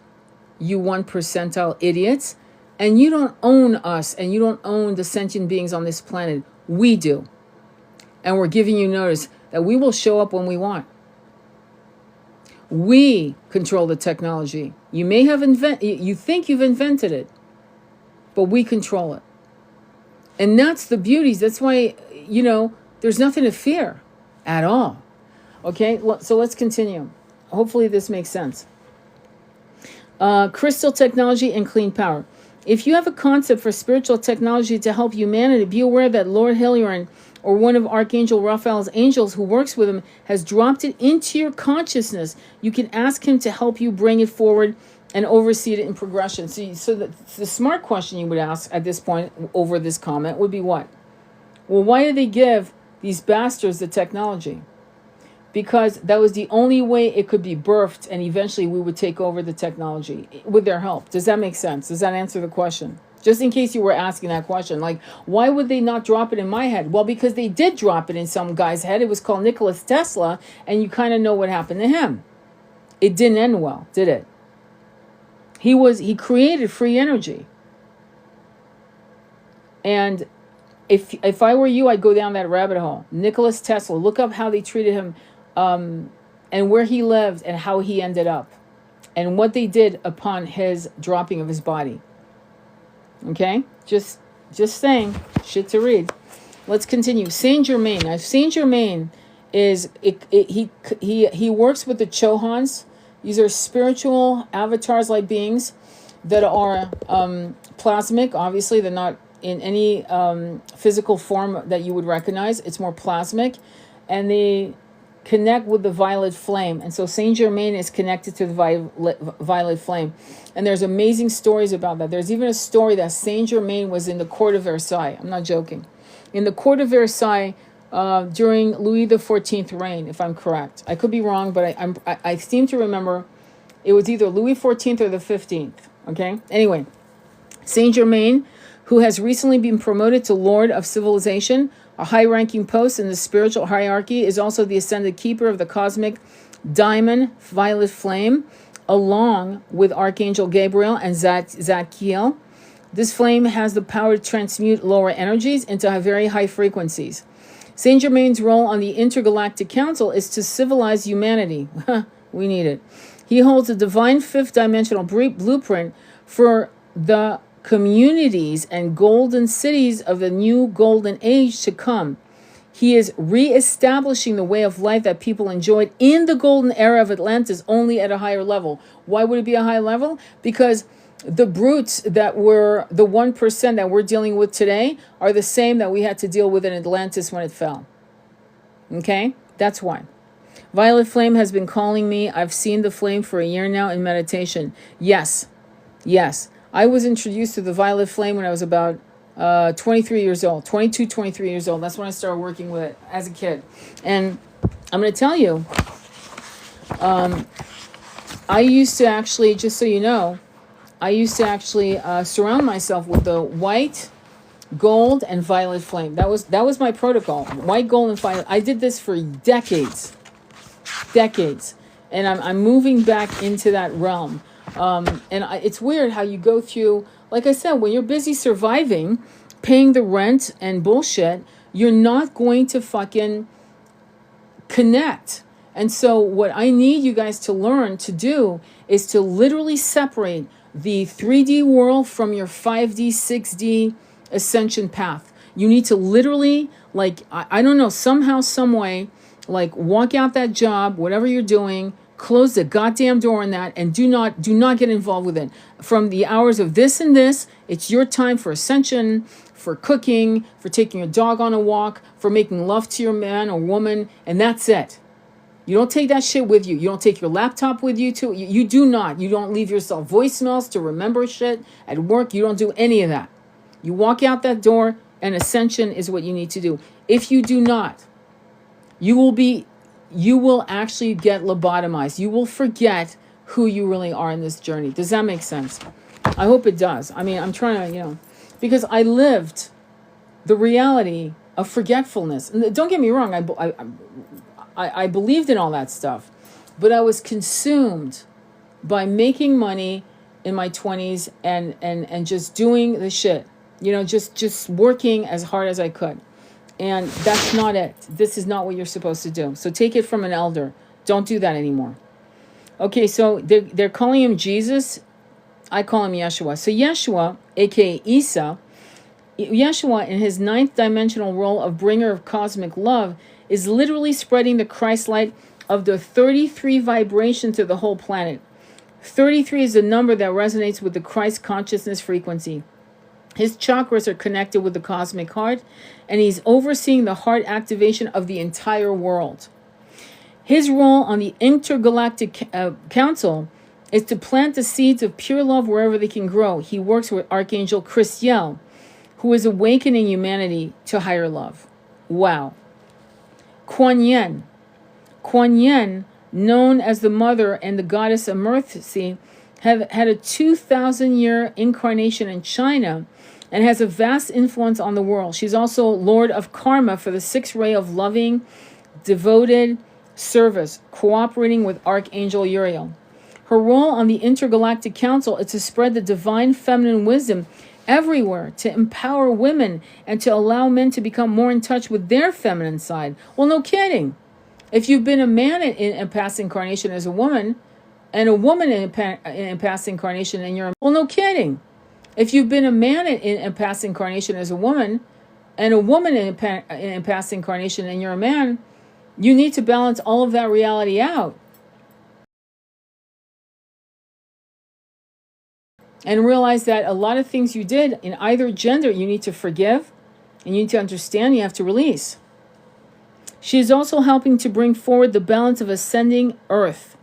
you 1 percentile idiots, and you don't own us, and you don't own the sentient beings on this planet. We do. And we're giving you notice that we will show up when we want. We control the technology. You may have you think you've invented it, but we control it. And that's the beauty. That's why, there's nothing to fear at all. Okay, so let's continue. Hopefully this makes sense. Crystal technology and clean power. If you have a concept for spiritual technology to help humanity, be aware that Lord Hilarion, or one of Archangel Raphael's angels who works with him, has dropped it into your consciousness. You can ask him to help you bring it forward and oversee it in progression. So the smart question you would ask at this point over this comment would be what? Well, why did they give these bastards the technology? Because that was the only way it could be birthed, and eventually we would take over the technology with their help. Does that make sense? Does that answer the question? Just in case you were asking that question, like, why would they not drop it in my head? Well, because they did drop it in some guy's head. It was called Nikola Tesla, and you kind of know what happened to him. It didn't end well, did it? He created free energy. And if I were you, I'd go down that rabbit hole. Nikola Tesla, look up how they treated him, and where he lived and how he ended up, and what they did upon his dropping of his body. Okay, just saying, shit to read. Let's continue. Saint Germain. Now, Saint Germain is he works with the Chohans. These are spiritual avatars-like beings that are plasmic. Obviously, they're not in any physical form that you would recognize. It's more plasmic, and they connect with the violet flame. And so Saint Germain is connected to the violet flame. And there's amazing stories about that. There's even a story that Saint Germain was in the court of Versailles. I'm not joking. In the court of Versailles during Louis XIV reign, if I'm correct. I could be wrong, but I seem to remember it was either Louis XIV or the 15th. Okay? Anyway, Saint Germain, who has recently been promoted to Lord of Civilization, a high-ranking post in the spiritual hierarchy, is also the ascended keeper of the cosmic diamond violet flame, along with Archangel Gabriel and Zadkiel. This flame has the power to transmute lower energies into very high frequencies. Saint Germain's role on the Intergalactic Council is to civilize humanity. We need it. He holds a divine fifth-dimensional blueprint for the communities and golden cities of the new golden age to come. He is re-establishing the way of life that people enjoyed in the golden era of Atlantis, only at a higher level. Why would it be a high level? Because the brutes that were the 1% that we're dealing with today are the same that we had to deal with in Atlantis when it fell. Okay? That's why. Violet Flame has been calling me. I've seen the flame for a year now in meditation. Yes. I was introduced to the Violet Flame when I was about 23 years old. 22, 23 years old. That's when I started working with it as a kid. And I'm going to tell you, I used to actually, just so you know, I used to actually surround myself with the white, gold, and violet flame. That was my protocol. White, gold, and violet. I did this for decades, and I'm moving back into that realm. It's weird how you go through. Like I said, when you're busy surviving, paying the rent and bullshit, you're not going to fucking connect. And so what I need you guys to learn to do is to literally separate the 3D world from your 5D, 6D ascension path. You need to literally, like, I don't know, somehow, some way, like, walk out that job, whatever you're doing, close the goddamn door on that, and do not get involved with it. From the hours of this and this, it's your time for ascension, for cooking, for taking your dog on a walk, for making love to your man or woman, and that's it. You don't take that shit with you. You don't take your laptop with you too. You do not. You don't leave yourself voicemails to remember shit at work. You don't do any of that. You walk out that door, and ascension is what you need to do. If you do not, you will actually get lobotomized. You will forget who you really are in this journey. Does that make sense? I hope it does. I mean, I'm trying to, because I lived the reality of forgetfulness. And don't get me wrong, I believed in all that stuff, but I was consumed by making money in my 20s and just doing the shit, just working as hard as I could. And that's not it. This is not what you're supposed to do. So take it from an elder. Don't do that anymore. Okay, so they're calling him Jesus. I call him Yeshua. So Yeshua, aka Isa, Yeshua in his 9th dimensional role of bringer of cosmic love is literally spreading the Christ light of the 33 vibration to the whole planet. 33 is the number that resonates with the Christ consciousness frequency. His chakras are connected with the cosmic heart, and he's overseeing the heart activation of the entire world. His role on the intergalactic council is to plant the seeds of pure love wherever they can grow. He works with Archangel Christiel, who is awakening humanity to higher love. Wow. Kuan Yin, known as the mother and the goddess of mercy, have had a 2,000-year incarnation in China and has a vast influence on the world. She's also Lord of Karma for the 6th ray of loving, devoted service, cooperating with Archangel Uriel. Her role on the Intergalactic Council is to spread the divine feminine wisdom everywhere, to empower women and to allow men to become more in touch with their feminine side. Well, no kidding. If you've been a man in a past incarnation as a woman, and a woman in a past incarnation, and you're well, no kidding. If you've been a man in a past incarnation as a woman, and a woman in a past incarnation, and you're a man, you need to balance all of that reality out. And realize that a lot of things you did in either gender, you need to forgive, and you need to understand, you have to release. She is also helping to bring forward the balance of ascending Earth.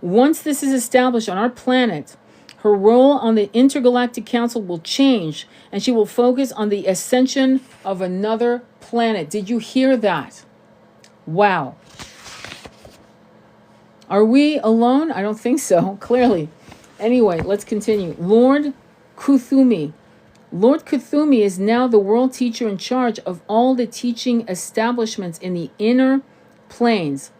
Once this is established on our planet, her role on the Intergalactic Council will change, and she will focus on the ascension of another planet. Did you hear that? Wow. Are we alone? I don't think so, clearly. Anyway, let's continue. Lord Kuthumi. Lord Kuthumi is now the world teacher in charge of all the teaching establishments in the inner planes.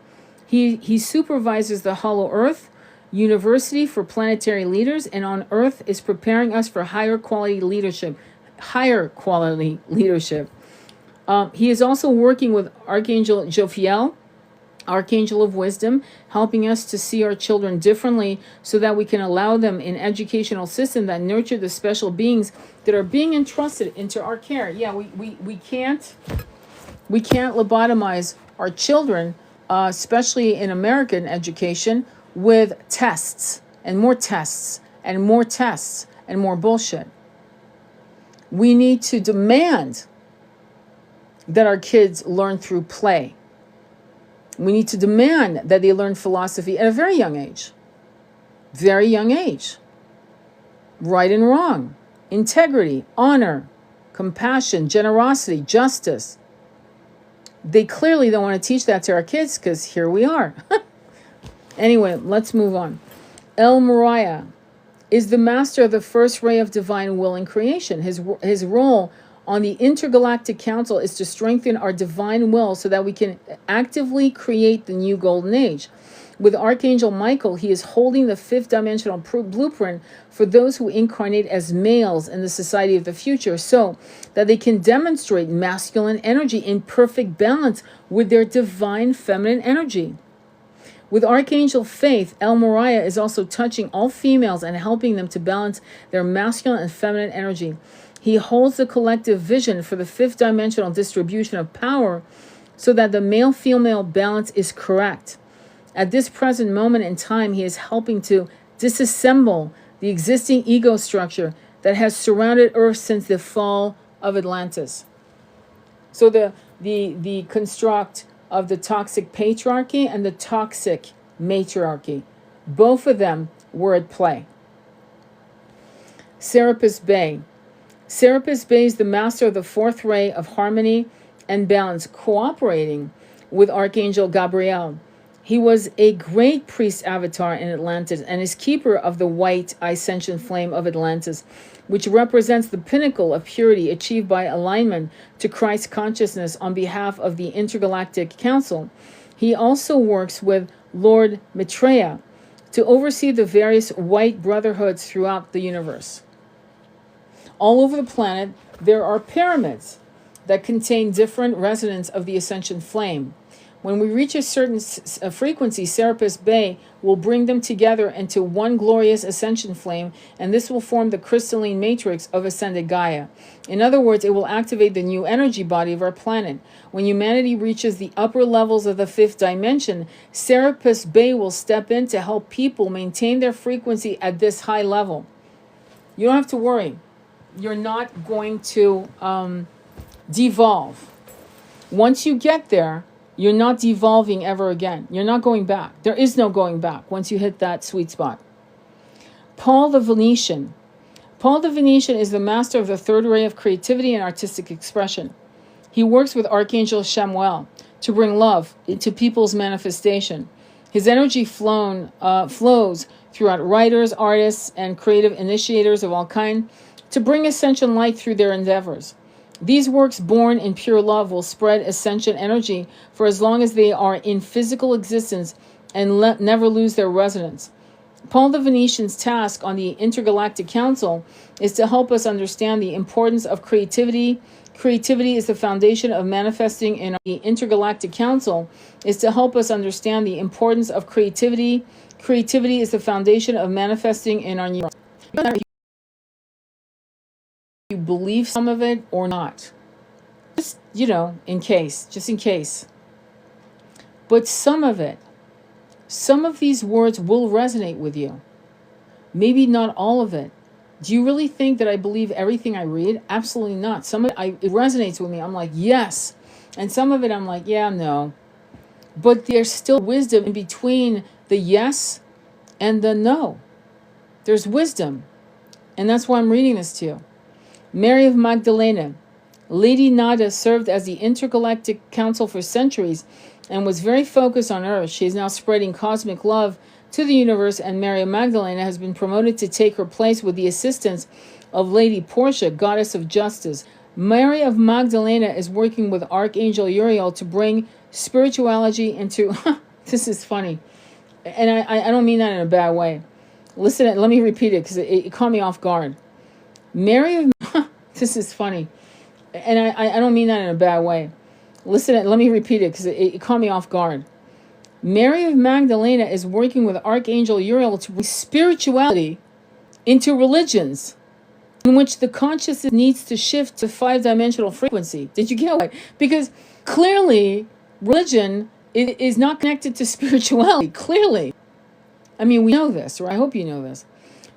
He supervises the Hollow Earth University for planetary leaders, and on Earth is preparing us for higher quality leadership. He is also working with Archangel Jophiel, Archangel of Wisdom, helping us to see our children differently so that we can allow them in educational system that nurture the special beings that are being entrusted into our care. Yeah, we can't lobotomize our children, especially in American education, with tests and more tests and more tests and more bullshit. We need to demand that our kids learn through play. We need to demand that they learn philosophy at a very young age. Very young age. Right and wrong. Integrity, honor, compassion, generosity, justice. They clearly don't want to teach that to our kids because here we are. Anyway, let's move on. El Mariah is the master of the first ray of divine will in creation. His role on the intergalactic council is to strengthen our divine will so that we can actively create the new golden age. With Archangel Michael, he is holding the fifth dimensional blueprint for those who incarnate as males in the society of the future so that they can demonstrate masculine energy in perfect balance with their divine feminine energy. With Archangel Faith, El Moriah is also touching all females and helping them to balance their masculine and feminine energy. He holds the collective vision for the fifth dimensional distribution of power so that the male-female balance is correct. At this present moment in time, he is helping to disassemble the existing ego structure that has surrounded Earth since the fall of Atlantis. So the construct of the toxic patriarchy and the toxic matriarchy, both of them were at play. Serapis Bey. Serapis Bey is the master of the fourth ray of harmony and balance, cooperating with Archangel Gabriel. He was a great priest avatar in Atlantis and is keeper of the white ascension flame of Atlantis, which represents the pinnacle of purity achieved by alignment to Christ consciousness on behalf of the Intergalactic Council. He also works with Lord Maitreya to oversee the various white brotherhoods throughout the universe. All over the planet, there are pyramids that contain different resonance of the ascension flame. When we reach a certain frequency, Serapis Bey will bring them together into one glorious ascension flame, and this will form the crystalline matrix of ascended Gaia. In other words, it will activate the new energy body of our planet. When humanity reaches the upper levels of the fifth dimension, Serapis Bey will step in to help people maintain their frequency at this high level. You don't have to worry. You're not going to devolve. Once you get there, you're not devolving ever again. You're not going back. There is no going back once you hit that sweet spot. Paul the Venetian. Paul the Venetian is the master of the third ray of creativity and artistic expression. He works with Archangel Chamuel to bring love into people's manifestation. His energy flows throughout writers, artists, and creative initiators of all kinds to bring ascension light through their endeavors. These works born in pure love will spread ascension energy for as long as they are in physical existence and never lose their resonance. Paul the Venetian's task on the Intergalactic Council is to help us understand the importance of creativity. Creativity is the foundation of manifesting in the Intergalactic Council is to help us understand the importance of creativity. Creativity is the foundation of manifesting in our new. You believe some of it or not. Just, just in case. But some of these words will resonate with you. Maybe not all of it. Do you really think that I believe everything I read? Absolutely not. Some of it, it resonates with me. I'm like, yes. And some of it, I'm like, yeah, no. But there's still wisdom in between the yes and the no. There's wisdom. And that's why I'm reading this to you. Mary of Magdalene. Lady Nada served as the Intergalactic Council for centuries and was very focused on Earth. She is now spreading cosmic love to the universe, and Mary of Magdalene has been promoted to take her place with the assistance of Lady Portia, Goddess of Justice. Mary of Magdalene is working with Archangel Uriel to bring spirituality into... This is funny. And I don't mean that in a bad way. Listen, let me repeat it because it caught me off guard. Mary of... This is funny. And I don't mean that in a bad way. Listen, let me repeat it because it caught me off guard. Mary of Magdalene is working with Archangel Uriel to bring spirituality into religions in which the consciousness needs to shift to five-dimensional frequency. Did you get it? Because clearly religion is not connected to spirituality. Clearly. I mean, we know this, or I hope you know this.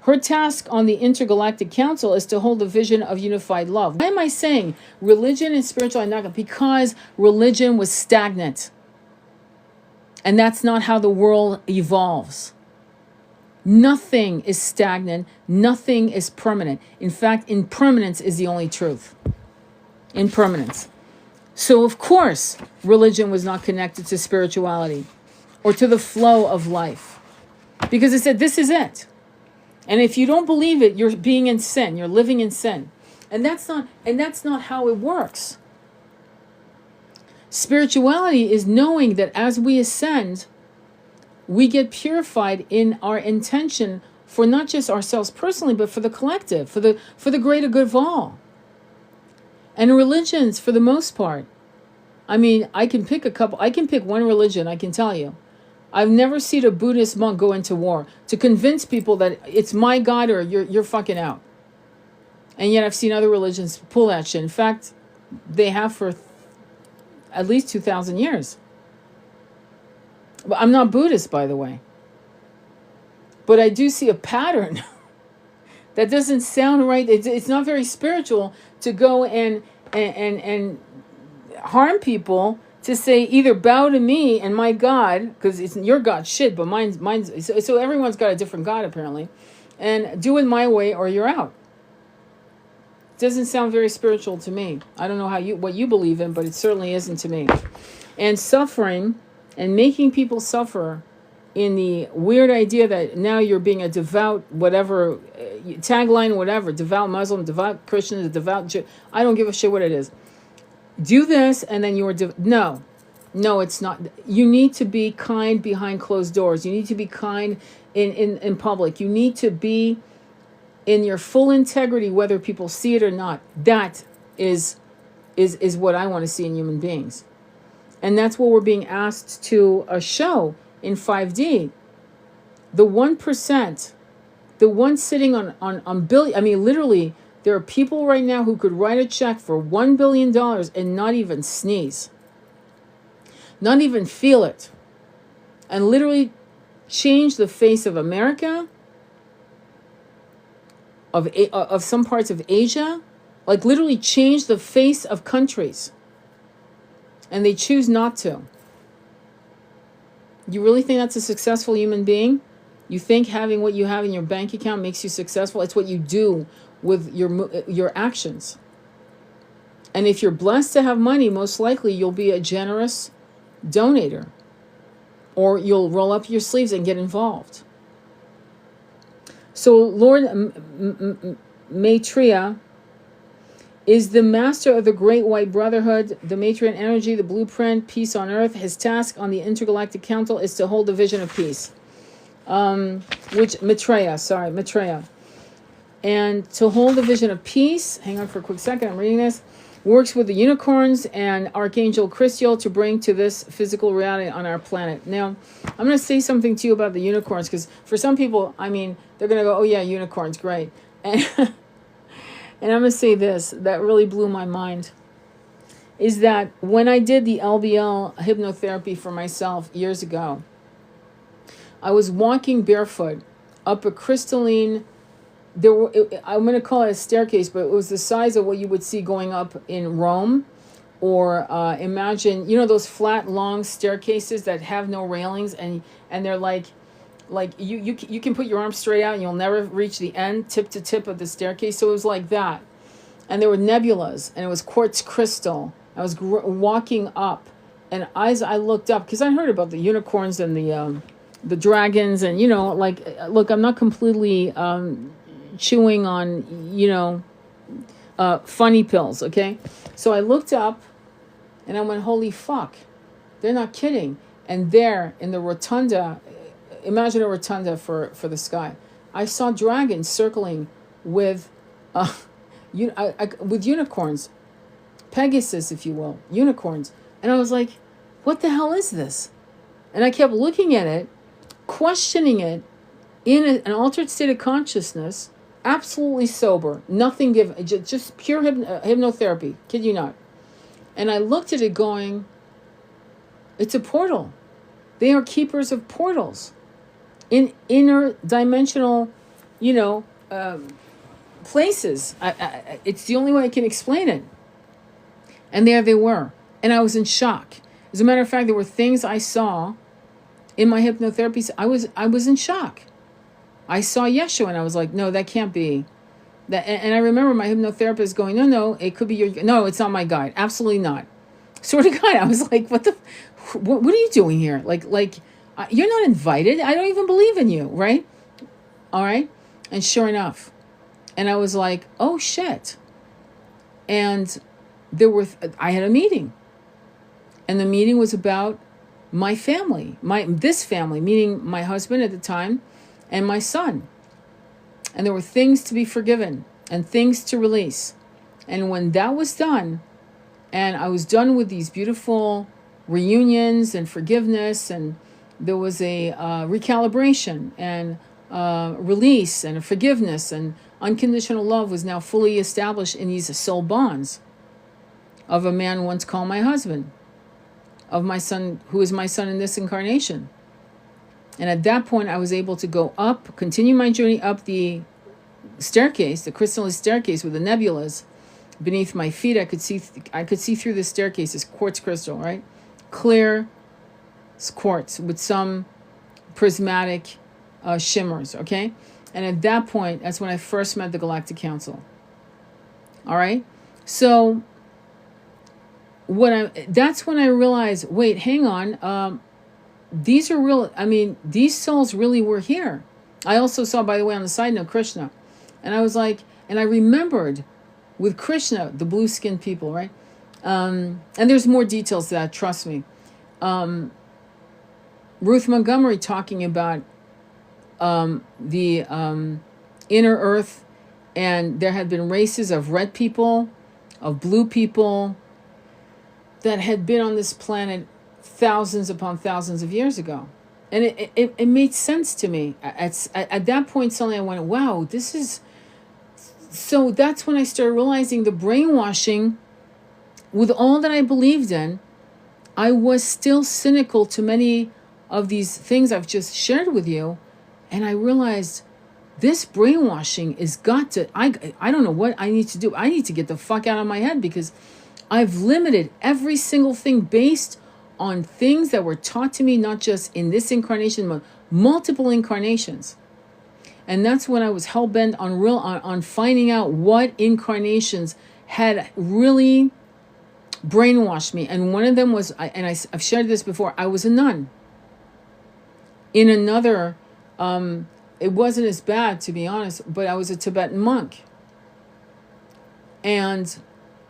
Her task on the Intergalactic Council is to hold the vision of unified love. Why am I saying religion and spirituality are not? Because religion was stagnant. And that's not how the world evolves. Nothing is stagnant. Nothing is permanent. In fact, impermanence is the only truth. Impermanence. So, of course, religion was not connected to spirituality or to the flow of life. Because it said, this is it. And if you don't believe it, you're being in sin. You're living in sin. And that's not how it works. Spirituality is knowing that as we ascend, we get purified in our intention for not just ourselves personally, but for the collective, for the greater good of all. And religions, for the most part, I mean, I can pick one religion, I can tell you. I've never seen a Buddhist monk go into war to convince people that it's my God or you're fucking out. And yet I've seen other religions pull that shit. In fact, they have for at least 2,000 years. But I'm not Buddhist, by the way. But I do see a pattern that doesn't sound right. It's not very spiritual to go and harm people, to say either bow to me and my God, because it's your God shit, but mine's so everyone's got a different God apparently, and do it my way or you're out. Doesn't sound very spiritual to me. I don't know what you believe in, but it certainly isn't to me. And suffering and making people suffer in the weird idea that now you're being a devout whatever, tagline whatever, devout Muslim, devout Christian, devout Jew, I don't give a shit what it is. Do this and then you're no, it's not. You need to be kind behind closed doors. You need to be kind in public. You need to be in your full integrity, whether people see it or not. That is what I want to see in human beings. And that's what we're being asked to show in 5D. The 1%, the one sitting on billion, I mean, literally, there are people right now who could write a check for $1 billion and not even sneeze. Not even feel it. And literally change the face of America, of some parts of Asia, like literally change the face of countries. And they choose not to. You really think that's a successful human being? You think having what you have in your bank account makes you successful? It's what you do with your actions. And if you're blessed to have money, most likely you'll be a generous donator. Or you'll roll up your sleeves and get involved. So Lord Maitreya is the master of the Great White Brotherhood, the Maitreyan energy, the blueprint, peace on earth. His task on the Intergalactic Council is to hold the vision of peace. Maitreya. And to hold the vision of peace, hang on for a quick second, I'm reading this, works with the unicorns and Archangel Christiel to bring to this physical reality on our planet. Now, I'm going to say something to you about the unicorns, because for some people, I mean, they're going to go, oh yeah, unicorns, great. And and I'm going to say this, that really blew my mind, is that when I did the LBL hypnotherapy for myself years ago, I was walking barefoot up a crystalline, I'm going to call it a staircase, but it was the size of what you would see going up in Rome, or imagine, those flat, long staircases that have no railings, and they're like you can put your arm straight out and you'll never reach the end, tip to tip of the staircase. So it was like that. And there were nebulas, and it was quartz crystal. I was walking up, and as I looked up, because I heard about the unicorns and the dragons, and look, I'm not completely chewing on funny pills, okay? So I looked up and I went, holy fuck, they're not kidding. And there in the rotunda, imagine a rotunda for the sky, I saw dragons circling with with unicorns, Pegasus, if you will, unicorns. And I was like, what the hell is this? And I kept looking at it, questioning it in an altered state of consciousness, absolutely sober, nothing given, just pure hypnotherapy, kid you not. And I looked at it going, it's a portal. They are keepers of portals in inner dimensional, places. It's the only way I can explain it. And there they were. And I was in shock. As a matter of fact, there were things I saw in my hypnotherapy. I was in shock. I saw Yeshua and I was like, no, that can't be. And I remember my hypnotherapist going, no, it could be no, it's not my guide. Absolutely not. Sort of guide. I was like, what are you doing here? Like, you're not invited. I don't even believe in you, right? All right. And sure enough, and I was like, oh shit. And I had a meeting, and the meeting was about my family, this family, meaning my husband at the time and my son. And there were things to be forgiven and things to release. And when that was done, and I was done with these beautiful reunions and forgiveness, and there was a recalibration and release and a forgiveness, and unconditional love was now fully established in these soul bonds of a man once called my husband, of my son, who is my son in this incarnation. And at that point, I was able to go up, continue my journey up the staircase, the crystalline staircase with the nebulas beneath my feet. I could see through the staircase, this quartz crystal, right? Clear quartz with some prismatic shimmers, okay? And at that point, that's when I first met the Galactic Council. All right? So that's when I realized, wait, hang on. These are real. I mean, these souls really were here. I also saw, by the way, on the side note, Krishna. And I was like, and I remembered with Krishna, the blue-skinned people, right? And there's more details to that, trust me. Ruth Montgomery talking about the inner earth, and there had been races of red people, of blue people, that had been on this planet thousands upon thousands of years ago. And it made sense to me. At that point, suddenly I went, wow, this is... So that's when I started realizing the brainwashing, with all that I believed in, I was still cynical to many of these things I've just shared with you. And I realized this brainwashing is got to... I don't know what I need to do. I need to get the fuck out of my head, because I've limited every single thing based on things that were taught to me, not just in this incarnation, but multiple incarnations. And that's when I was hell-bent on finding out what incarnations had really brainwashed me. And one of them was, I've shared this before, I was a nun. In another, it wasn't as bad, to be honest, but I was a Tibetan monk. And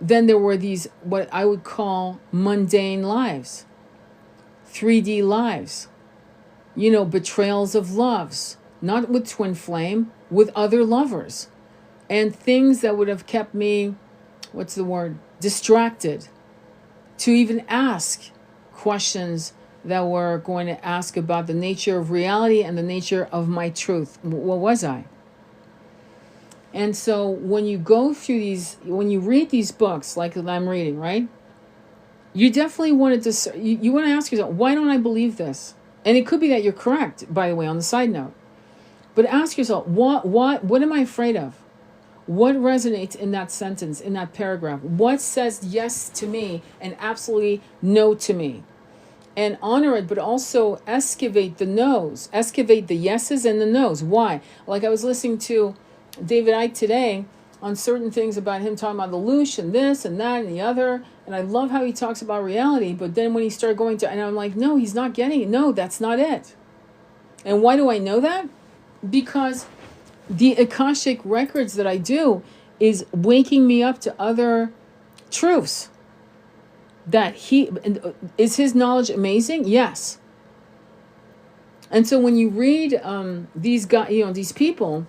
then there were these, what I would call mundane lives. 3D lives, betrayals of loves, not with twin flame, with other lovers, and things that would have kept me, distracted, to even ask questions that were going to ask about the nature of reality and the nature of my truth. What was I? And so when you go through when you read these books, like I'm reading, right? You definitely want to you want to ask yourself, why don't I believe this? And it could be that you're correct, by the way, on the side note. But ask yourself, what am I afraid of? What resonates in that sentence, in that paragraph? What says yes to me and absolutely no to me? And honor it, but also excavate the no's. Excavate the yeses and the no's. Why? Like I was listening to David Icke today on certain things about him talking about the loosh and this and that and the other. And I love how he talks about reality. But then when he started going to, and I'm like, no, he's not getting it. No, that's not it. And why do I know that? Because the Akashic records that I do is waking me up to other truths. That is his knowledge amazing? Yes. And so when you read these guys, these people,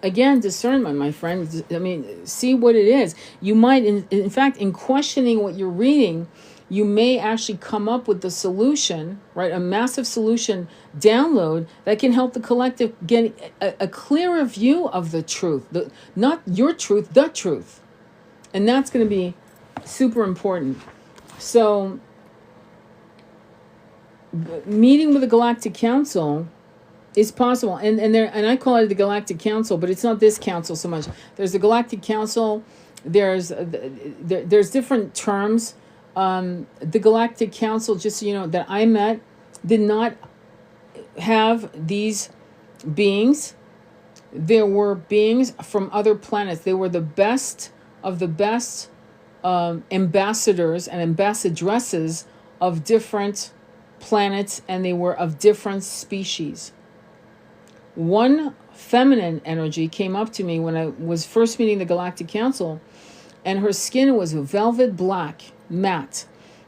again, discernment, my friend. I mean, see what it is. You might, in fact, in questioning what you're reading, you may actually come up with the solution, right? A massive solution download that can help the collective get a clearer view of the truth. Not your truth, the truth. And that's going to be super important. So, meeting with the Galactic Council is possible, and I call it the Galactic Council, but it's not this council so much. There's the Galactic Council. There's different terms. The Galactic Council, just so you know, that I met, did not have these beings. There were beings from other planets. They were the best of the best ambassadors and ambassadresses of different planets, and they were of different species. One feminine energy came up to me when I was first meeting the Galactic Council, and her skin was velvet black, matte.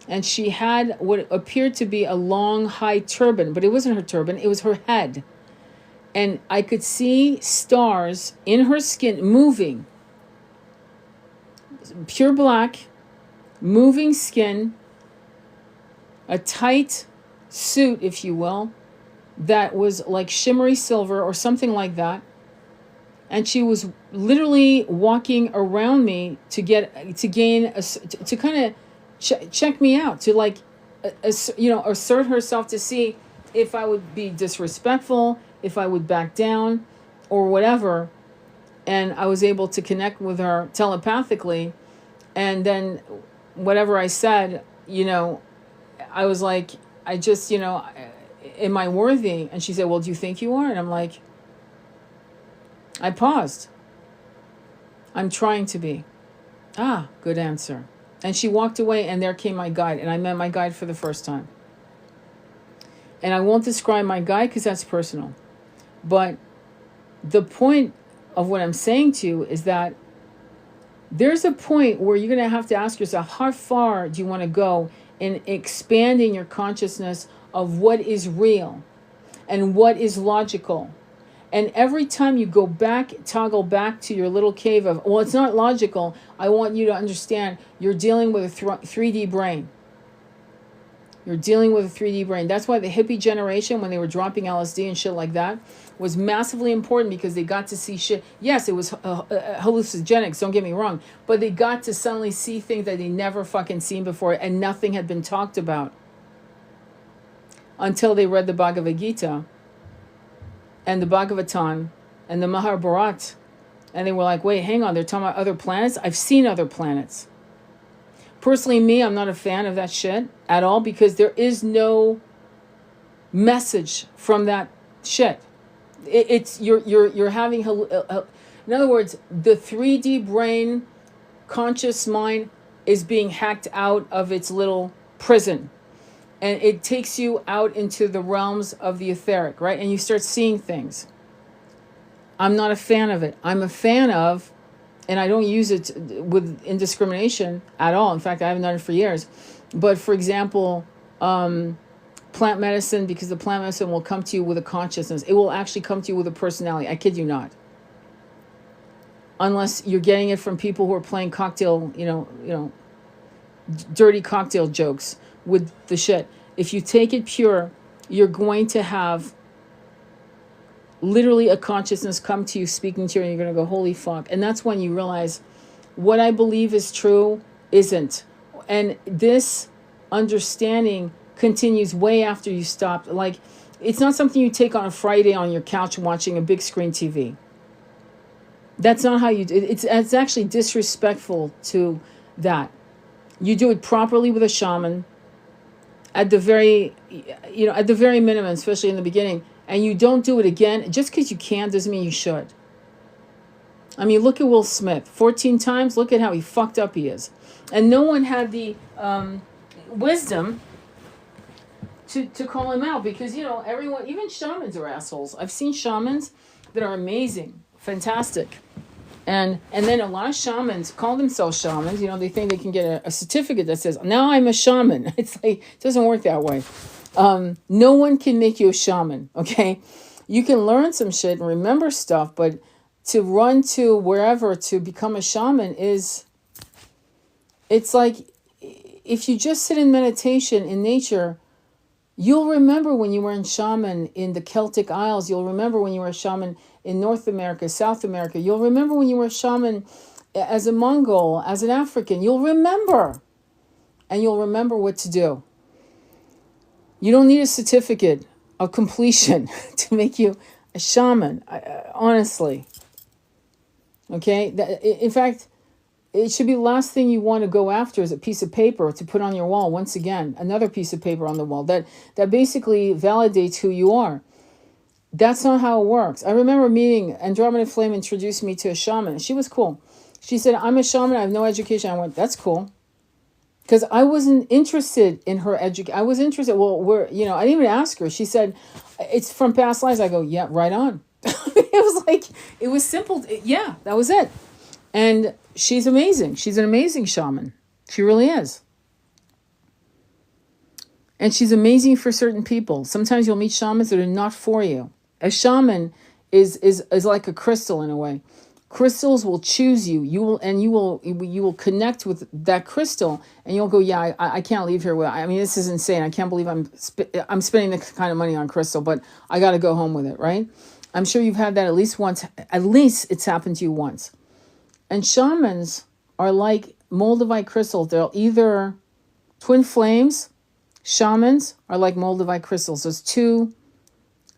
And she had what appeared to be a long, high turban, but it wasn't her turban, it was her head. And I could see stars in her skin moving. Pure black, moving skin, a tight suit, if you will, that was like shimmery silver or something like that. And she was literally walking around me to kind of check me out, to like, assert herself to see if I would be disrespectful, if I would back down or whatever. And I was able to connect with her telepathically. And then whatever I said, I was like, am I worthy? And she said, well, do you think you are? And I'm like, I paused. I'm trying to be. Ah, good answer. And she walked away, and there came my guide. And I met my guide for the first time. And I won't describe my guide because that's personal. But the point of what I'm saying to you is that there's a point where you're going to have to ask yourself, how far do you want to go in expanding your consciousness of what is real and what is logical? And every time you go back, toggle back to your little cave of, well, it's not logical. I want you to understand you're dealing with a 3D brain. You're dealing with a 3D brain. That's why the hippie generation, when they were dropping LSD and shit like that, was massively important, because they got to see shit. Yes, it was hallucinogenics, don't get me wrong. But they got to suddenly see things that they never fucking seen before, and nothing had been talked about. Until they read the Bhagavad Gita and the Bhagavatam and the Mahabharata. And they were like, wait, hang on, they're talking about other planets? I've seen other planets. Personally, me, I'm not a fan of that shit at all, because there is no message from that shit. You're having, in other words, the 3D brain, conscious mind is being hacked out of its little prison. And it takes you out into the realms of the etheric, right? And you start seeing things. I'm not a fan of it. I'm a fan of, and I don't use it with indiscrimination at all. In fact, I haven't done it for years. But for example, plant medicine, because the plant medicine will come to you with a consciousness. It will actually come to you with a personality. I kid you not. Unless you're getting it from people who are playing cocktail, dirty cocktail jokes with the shit. If you take it pure, you're going to have literally a consciousness come to you, speaking to you, and you're going to go, holy fuck. And that's when you realize what I believe is true isn't. And this understanding continues way after you stop. Like, it's not something you take on a Friday on your couch watching a big screen TV. That's not how you do it. It's actually disrespectful to that. You do it properly with a shaman at the very minimum, especially in the beginning. And you don't do it again. Just because you can doesn't mean you should. I mean, look at Will Smith. 14 times, look at how he fucked up he is. And no one had the wisdom to call him out, because, everyone, even shamans are assholes. I've seen shamans that are amazing, fantastic. And then a lot of shamans call themselves shamans. They think they can get a certificate that says, now I'm a shaman. It's like, it doesn't work that way. No one can make you a shaman, okay? You can learn some shit and remember stuff, but to run to wherever to become a shaman it's like, if you just sit in meditation in nature, you'll remember when you were in shaman in the Celtic Isles. You'll remember when you were a shaman in North America, South America. You'll remember when you were a shaman as a Mongol, as an African. You'll remember. And you'll remember what to do. You don't need a certificate of completion to make you a shaman, honestly. Okay? In fact, it should be the last thing you want to go after is a piece of paper to put on your wall. Once again, another piece of paper on the wall that basically validates who you are. That's not how it works. I remember meeting Andromeda Flame introduced me to a shaman. She was cool. She said, I'm a shaman. I have no education. I went, that's cool. Because I wasn't interested in her education. I was interested, I didn't even ask her. She said, it's from past lives. I go, yeah, right on. It was like, it was simple. Yeah, that was it. And she's amazing. She's an amazing shaman. She really is. And she's amazing for certain people. Sometimes you'll meet shamans that are not for you. A shaman is like a crystal in a way. Crystals will choose you. You will connect with that crystal, and you'll go, yeah, I can't leave here. I mean, this is insane. I can't believe I'm spending this kind of money on crystal, but I got to go home with it, right? I'm sure you've had that at least once. At least it's happened to you once. And shamans are like Moldavite crystals. They're either twin flames. Shamans are like Moldavite crystals. Those two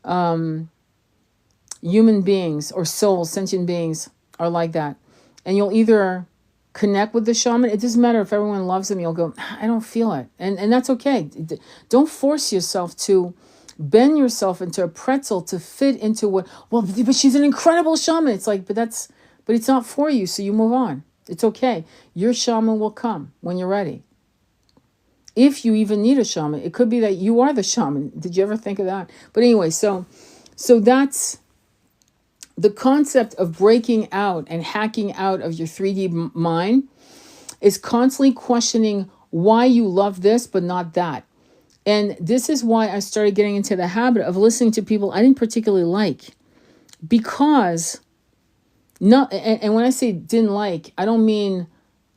human beings or souls, sentient beings, are like that. And you'll either connect with the shaman. It doesn't matter if everyone loves them. You'll go, I don't feel it. And that's okay. Don't force yourself to bend yourself into a pretzel to fit into what, well, but she's an incredible shaman. It's like, but it's not for you. So you move on. It's okay. Your shaman will come when you're ready. If you even need a shaman, it could be that you are the shaman. Did you ever think of that? But anyway, so that's the concept of breaking out and hacking out of your 3D mind, is constantly questioning why you love this but not that. And this is why I started getting into the habit of listening to people I didn't particularly like. Because, and when I say didn't like, I don't mean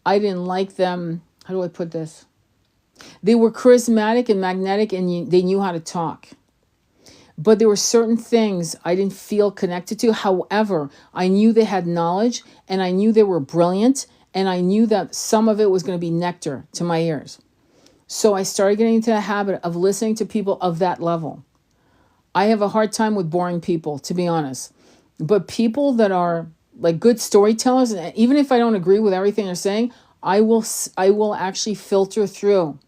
I didn't like them. How do I put this? They were charismatic and magnetic, and they knew how to talk. But there were certain things I didn't feel connected to. However, I knew they had knowledge, and I knew they were brilliant, and I knew that some of it was going to be nectar to my ears. So I started getting into the habit of listening to people of that level. I have a hard time with boring people, to be honest. But people that are like good storytellers, and even if I don't agree with everything they're saying, I will actually filter through.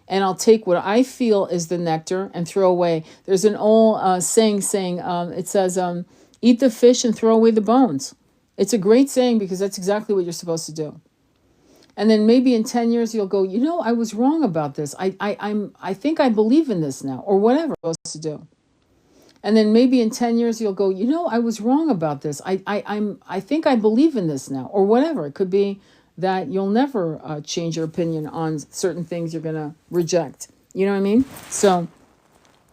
And I'll take what I feel is the nectar and throw away. There's an old saying, it says, eat the fish and throw away the bones. It's a great saying because that's exactly what you're supposed to do. And then maybe in 10 years, you'll go, I was wrong about this. I think I believe in this now, or whatever you're supposed to do. And then maybe in 10 years, you'll go, I was wrong about this. I think I believe in this now, or whatever. It could be that you'll never change your opinion on certain things you're going to reject. You know what I mean? So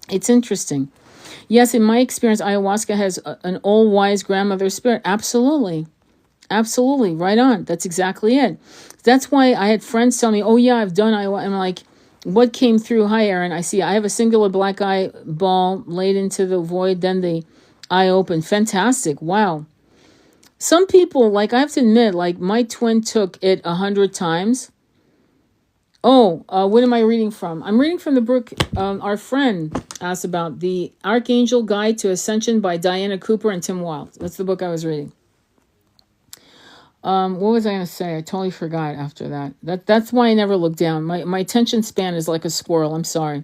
it's interesting. Yes, in my experience, ayahuasca has an old wise grandmother spirit. Absolutely. Absolutely. Right on. That's exactly it. That's why I had friends tell me, oh yeah, I've done ayahuasca. I'm like, what came through? Hi, Aaron. I see I have a singular black eye ball laid into the void. Then the eye opened. Fantastic. Wow. Some people, like I have to admit, like my twin took it 100 times. Oh, what am I reading from? I'm reading from the book our friend asked about, The Archangel Guide to Ascension by Diana Cooper and Tim Wilde. That's the book I was reading. What was I going to say? I totally forgot after that. That's why I never look down. My attention span is like a squirrel. I'm sorry.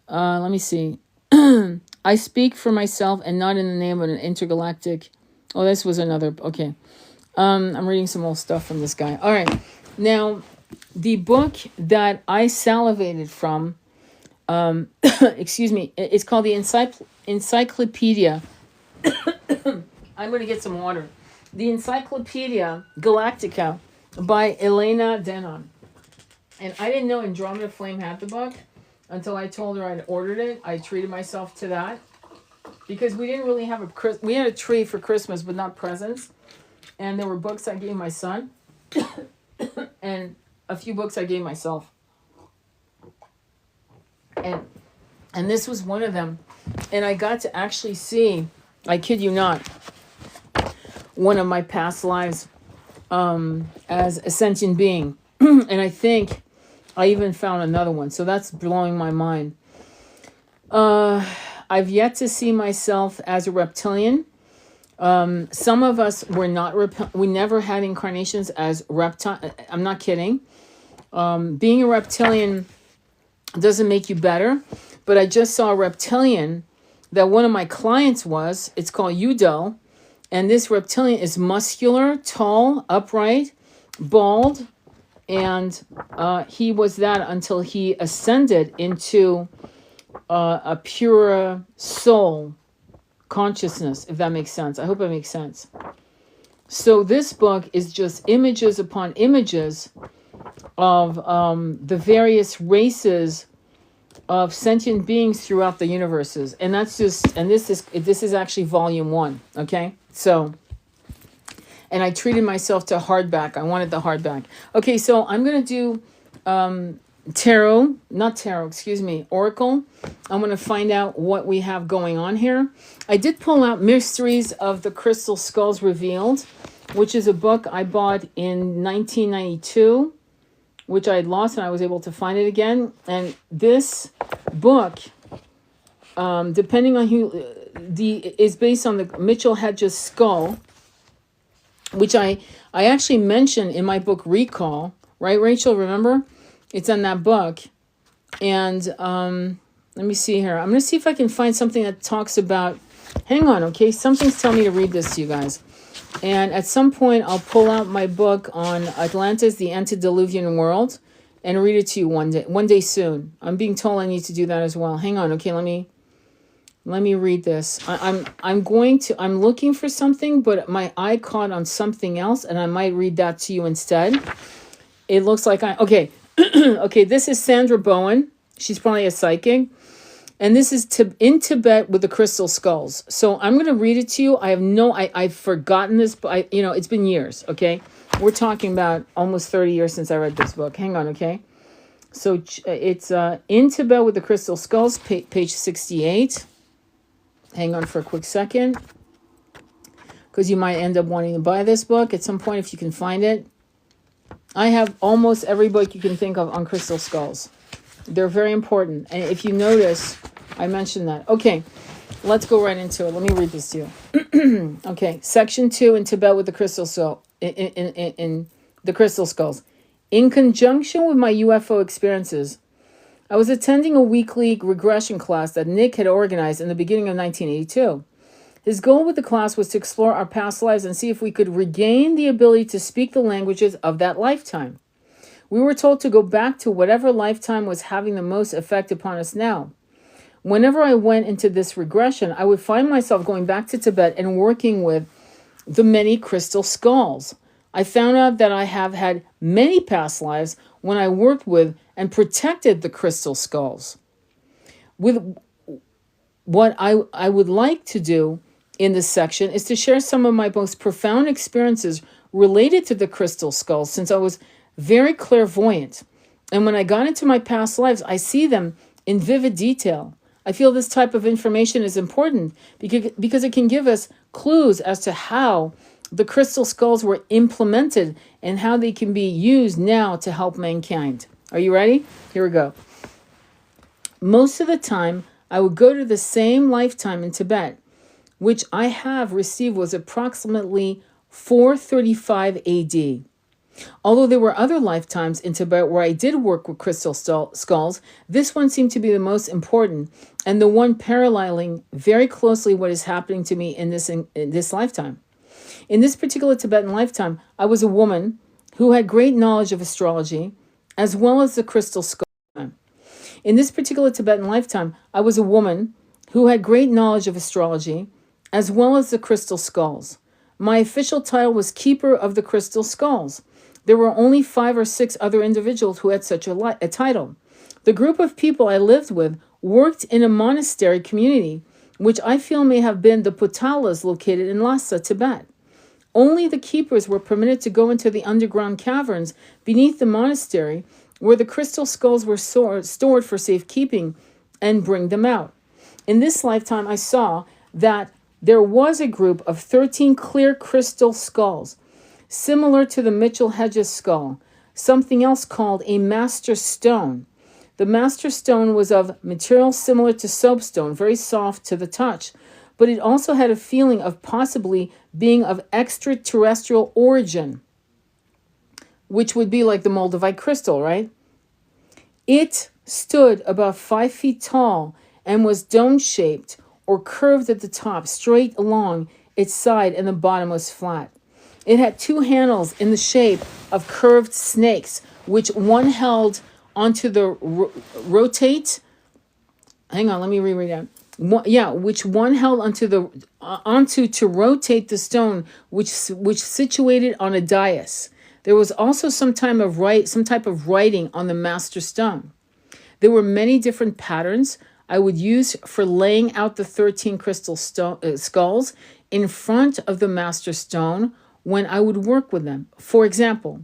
Let me see. I speak for myself and not in the name of an intergalactic... Oh, this was another... Okay. I'm reading some old stuff from this guy. All right. Now, the book that I salivated from... excuse me. It's called the Encyclopedia. I'm going to get some water. The Encyclopedia Galactica by Elena Denon. And I didn't know Andromeda Flame had the book until I told her I'd ordered it. I treated myself to that. Because we didn't really have we had a tree for Christmas, but not presents. And there were books I gave my son. And a few books I gave myself. And this was one of them. And I got to actually see, I kid you not, one of my past lives as a sentient being. And I think I even found another one. So that's blowing my mind. I've yet to see myself as a reptilian. Some of us were not, we never had incarnations as reptile. I'm not kidding. Being a reptilian doesn't make you better. But I just saw a reptilian that one of my clients was. It's called Udo. And this reptilian is muscular, tall, upright, bald. And he was that until he ascended into a pure soul consciousness, if that makes sense. I hope it makes sense. So this book is just images upon images of the various races of sentient beings throughout the universes. And that's just, and this is actually volume 1. Okay. So, and I treated myself to hardback. I wanted the hardback. Okay. So I'm going to do, Oracle. I'm going to find out what we have going on here. I did pull out Mysteries of the Crystal Skulls Revealed, which is a book I bought in 1992, which I had lost, and I was able to find it again. And this book, depending on who, is based on the Mitchell Hedges skull, which I actually mentioned in my book Recall, right, Rachel? Remember? It's in that book. And let me see here. I'm going to see if I can find something that talks about, hang on, okay? Something's telling me to read this to you guys. And at some point, I'll pull out my book on Atlantis, the Antediluvian World, and read it to you one day soon. I'm being told I need to do that as well. Hang on, okay? Let me read this. I'm looking for something, but my eye caught on something else, and I might read that to you instead. It looks like okay. Okay, this is Sandra Bowen. She's probably a psychic. And this is in Tibet with the crystal skulls. So I'm going to read it to you. I've forgotten this, but it's been years, okay? We're talking about almost 30 years since I read this book. Hang on, okay? So it's In Tibet with the Crystal Skulls, page 68. Hang on for a quick second, because you might end up wanting to buy this book at some point if you can find it. I have almost every book you can think of on crystal skulls. They're very important. And if you notice, I mentioned that. Okay, let's go right into it. Let me read this to you. Okay, section 2 in Tibet with the crystal skull. In the crystal skulls. In conjunction with my UFO experiences, I was attending a weekly regression class that Nick had organized in the beginning of 1982. His goal with the class was to explore our past lives and see if we could regain the ability to speak the languages of that lifetime. We were told to go back to whatever lifetime was having the most effect upon us now. Whenever I went into this regression, I would find myself going back to Tibet and working with the many crystal skulls. I found out that I have had many past lives when I worked with and protected the crystal skulls. With what I would like to do in this section is to share some of my most profound experiences related to the crystal skulls, since I was very clairvoyant. And when I got into my past lives, I see them in vivid detail. I feel this type of information is important because it can give us clues as to how the crystal skulls were implemented and how they can be used now to help mankind. Are you ready? Here we go. Most of the time, I would go to the same lifetime in Tibet, which I have received was approximately 435 AD. Although there were other lifetimes in Tibet where I did work with crystal skulls, this one seemed to be the most important and the one paralleling very closely what is happening to me in this lifetime. In this particular Tibetan lifetime, I was a woman who had great knowledge of astrology as well as the crystal skull. In this particular Tibetan lifetime, I was a woman who had great knowledge of astrology as well as the crystal skulls. My official title was Keeper of the Crystal Skulls. There were only 5 or 6 other individuals who had such a title. The group of people I lived with worked in a monastery community, which I feel may have been the Potalas located in Lhasa, Tibet. Only the keepers were permitted to go into the underground caverns beneath the monastery where the crystal skulls were stored for safekeeping and bring them out. In this lifetime, I saw that there was a group of 13 clear crystal skulls, similar to the Mitchell Hedges skull, something else called a master stone. The master stone was of material similar to soapstone, very soft to the touch, but it also had a feeling of possibly being of extraterrestrial origin, which would be like the Moldavite crystal, right? It stood about 5 feet tall and was dome-shaped or curved at the top, straight along its side, and the bottom was flat. It had 2 handles in the shape of curved snakes, which one held onto the rotate. Hang on, let me reread that. which one held onto to rotate the stone, which situated on a dais. There was also some type of writing on the master stone. There were many different patterns I would use for laying out the 13 crystal skulls in front of the master stone when I would work with them. For example,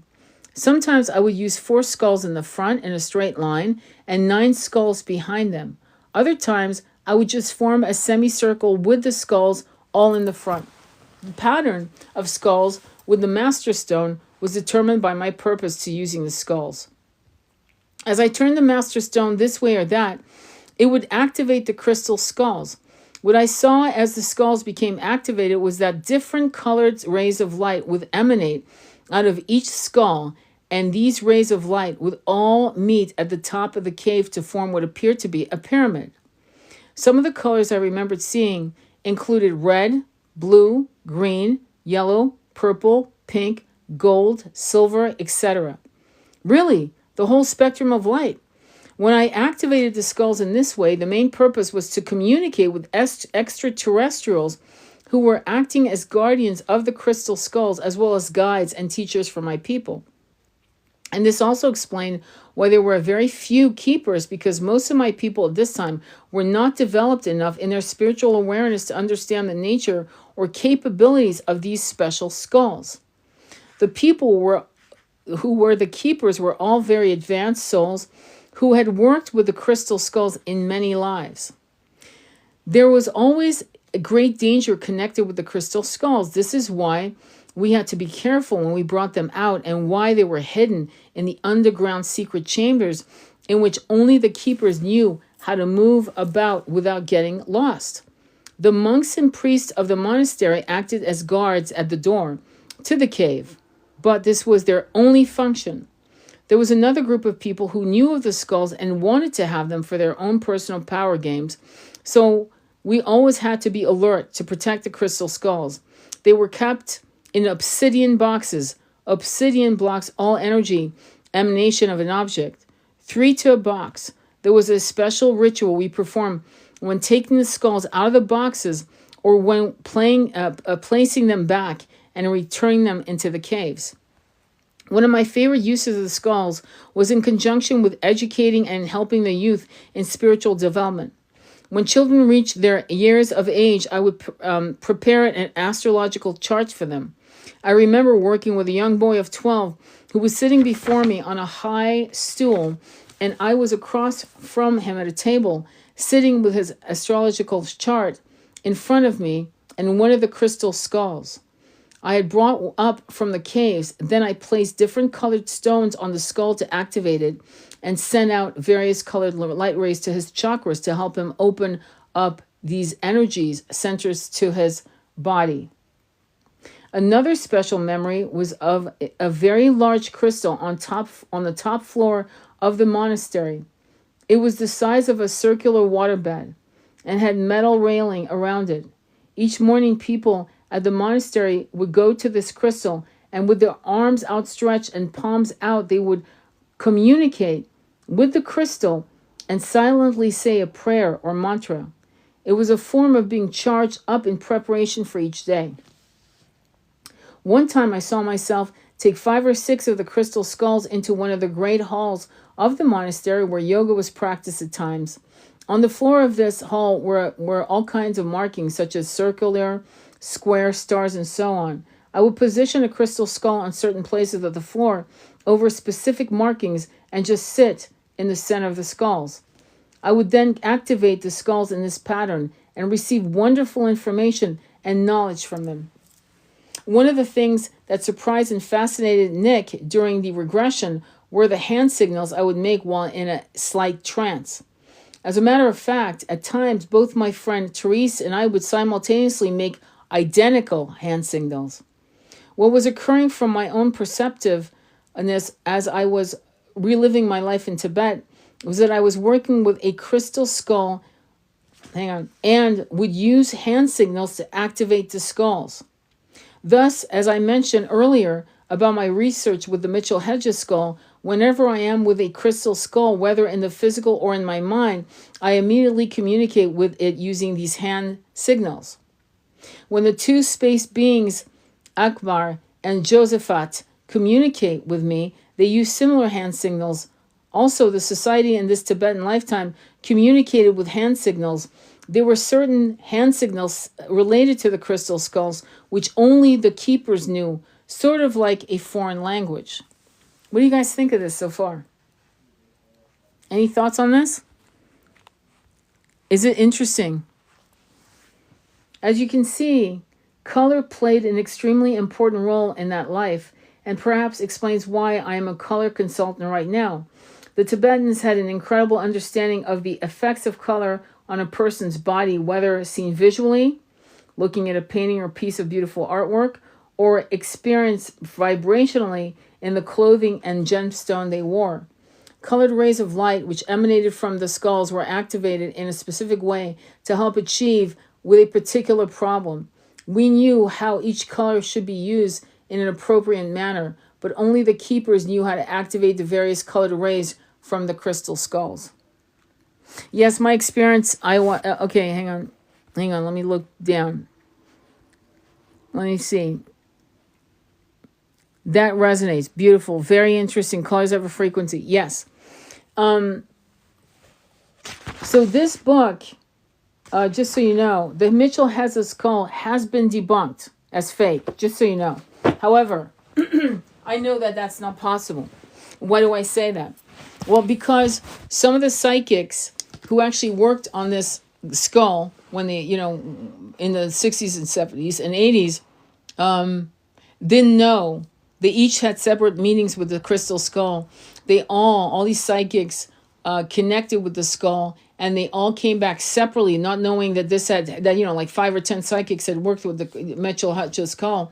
sometimes I would use 4 skulls in the front in a straight line and 9 skulls behind them. Other times, I would just form a semicircle with the skulls all in the front. The pattern of skulls with the master stone was determined by my purpose to using the skulls. As I turned the master stone this way or that, it would activate the crystal skulls. What I saw as the skulls became activated was that different colored rays of light would emanate out of each skull, and these rays of light would all meet at the top of the cave to form what appeared to be a pyramid. Some of the colors I remembered seeing included red, blue, green, yellow, purple, pink, gold, silver, etc. Really, the whole spectrum of light. When I activated the skulls in this way, the main purpose was to communicate with extraterrestrials who were acting as guardians of the crystal skulls, as well as guides and teachers for my people. And this also explained why there were very few keepers, because most of my people at this time were not developed enough in their spiritual awareness to understand the nature or capabilities of these special skulls. The people who were the keepers were all very advanced souls who had worked with the crystal skulls in many lives. There was always a great danger connected with the crystal skulls. This is why we had to be careful when we brought them out, and why they were hidden in the underground secret chambers in which only the keepers knew how to move about without getting lost. The monks and priests of the monastery acted as guards at the door to the cave, but this was their only function. There was another group of people who knew of the skulls and wanted to have them for their own personal power games, so we always had to be alert to protect the crystal skulls. They were kept in obsidian boxes. Obsidian blocks all energy emanation of an object. 3 to a box. There was a special ritual we performed when taking the skulls out of the boxes, or when placing them back and returning them into the caves. One of my favorite uses of the skulls was in conjunction with educating and helping the youth in spiritual development. When children reached their years of age, I would prepare an astrological chart for them. I remember working with a young boy of 12 who was sitting before me on a high stool, and I was across from him at a table, sitting with his astrological chart in front of me and one of the crystal skulls I had brought up from the caves. Then I placed different colored stones on the skull to activate it and send out various colored light rays to his chakras to help him open up these energies centers to his body. Another special memory was of a very large crystal on the top floor of the monastery. It was the size of a circular waterbed and had metal railing around it. Each morning, people at the monastery would go to this crystal, and with their arms outstretched and palms out, they would communicate with the crystal and silently say a prayer or mantra. It was a form of being charged up in preparation for each day. One time I saw myself take 5 or 6 of the crystal skulls into one of the great halls of the monastery where yoga was practiced at times. On the floor of this hall were all kinds of markings, such as circular, square, stars, and so on. I would position a crystal skull on certain places of the floor over specific markings and just sit in the center of the skulls. I would then activate the skulls in this pattern and receive wonderful information and knowledge from them. One of the things that surprised and fascinated Nick during the regression were the hand signals I would make while in a slight trance. As a matter of fact, at times, both my friend Therese and I would simultaneously make identical hand signals. What was occurring from my own perceptiveness as I was reliving my life in Tibet was that I was working with a crystal skull, and would use hand signals to activate the skulls. Thus, as I mentioned earlier about my research with the Mitchell Hedges skull, Whenever I am with a crystal skull, whether in the physical or in my mind, I immediately communicate with it using these hand signals. When the two space beings, Akbar and Josephat, communicate with me, they use similar hand signals. Also, the society in this Tibetan lifetime communicated with hand signals. There were certain hand signals related to the crystal skulls, which only the keepers knew, sort of like a foreign language. What do you guys think of this so far? Any thoughts on this? Is it interesting? As you can see, color played an extremely important role in that life, and perhaps explains why I am a color consultant right now. The Tibetans had an incredible understanding of the effects of color on a person's body, whether seen visually, looking at a painting or piece of beautiful artwork, or experienced vibrationally in the clothing and gemstone they wore. Colored rays of light which emanated from the skulls were activated in a specific way to help achieve with a particular problem. We knew how each color should be used in an appropriate manner, but only the keepers knew how to activate the various colored rays from the crystal skulls. Yes, my experience, okay, hang on, let me look down. Let me see. That resonates. Beautiful. Very interesting. Colors have a frequency. Yes. So this book, just so you know, the Mitchell has a skull has been debunked as fake, just so you know. However, I know that that's not possible. Why do I say that? Well, because some of the psychics who actually worked on this skull when they, in the 60s and 70s and 80s, didn't know. They each had separate meetings with the crystal skull. They all these psychics connected with the skull, and they all came back separately, not knowing that like 5 or 10 psychics had worked with the Mitchell Hutch's skull,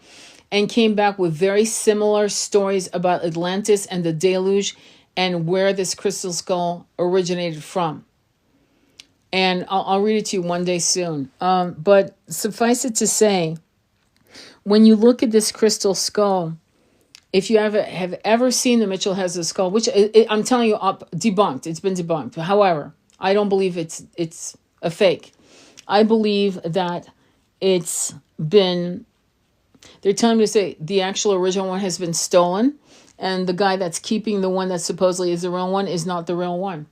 and came back with very similar stories about Atlantis and the deluge and where this crystal skull originated from. And I'll read it to you one day soon. But suffice it to say, when you look at this crystal skull, if you have ever seen the Mitchell has a skull, which I'm telling you, debunked. It's been debunked. However, I don't believe it's a fake. I believe that it's been. They're telling me to say the actual original one has been stolen, and the guy that's keeping the one that supposedly is the real one is not the real one.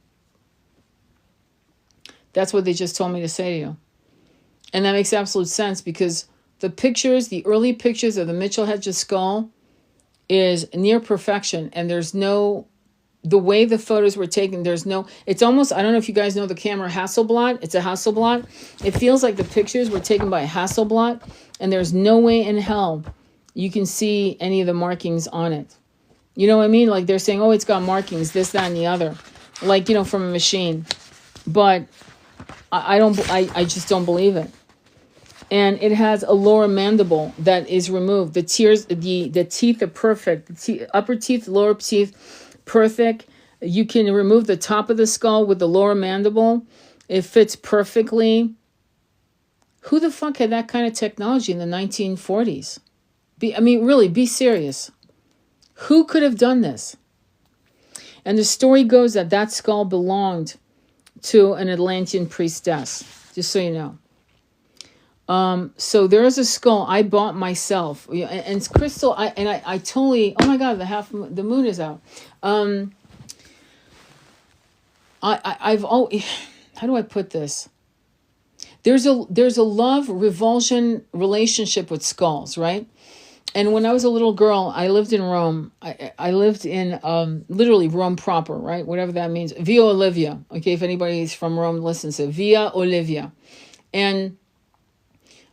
That's what they just told me to say to you, and that makes absolute sense because the early pictures of the Mitchell Hedges skull is near perfection, and the way the photos were taken, it's almost, I don't know if you guys know the camera Hasselblad. It's a Hasselblad. It feels like the pictures were taken by a Hasselblad, and there's no way in hell you can see any of the markings on it. You know what I mean? Like they're saying, oh, it's got markings, this, that, and the other, like, from a machine. But I just don't believe it. And it has a lower mandible that is removed. The teeth are perfect. The upper teeth, lower teeth, perfect. You can remove the top of the skull with the lower mandible. It fits perfectly. Who the fuck had that kind of technology in the 1940s? Really, be serious. Who could have done this? And the story goes that skull belonged to an Atlantean priestess, just so you know. So there is a skull I bought myself, and it's crystal. I totally. Oh my God, the moon is out. I've always. How do I put this? There's a love revulsion relationship with skulls, right? And when I was a little girl, I lived in Rome. I lived in literally Rome proper, right? Whatever that means. Via Olivia. Okay, if anybody's from Rome, listen to Via Olivia, and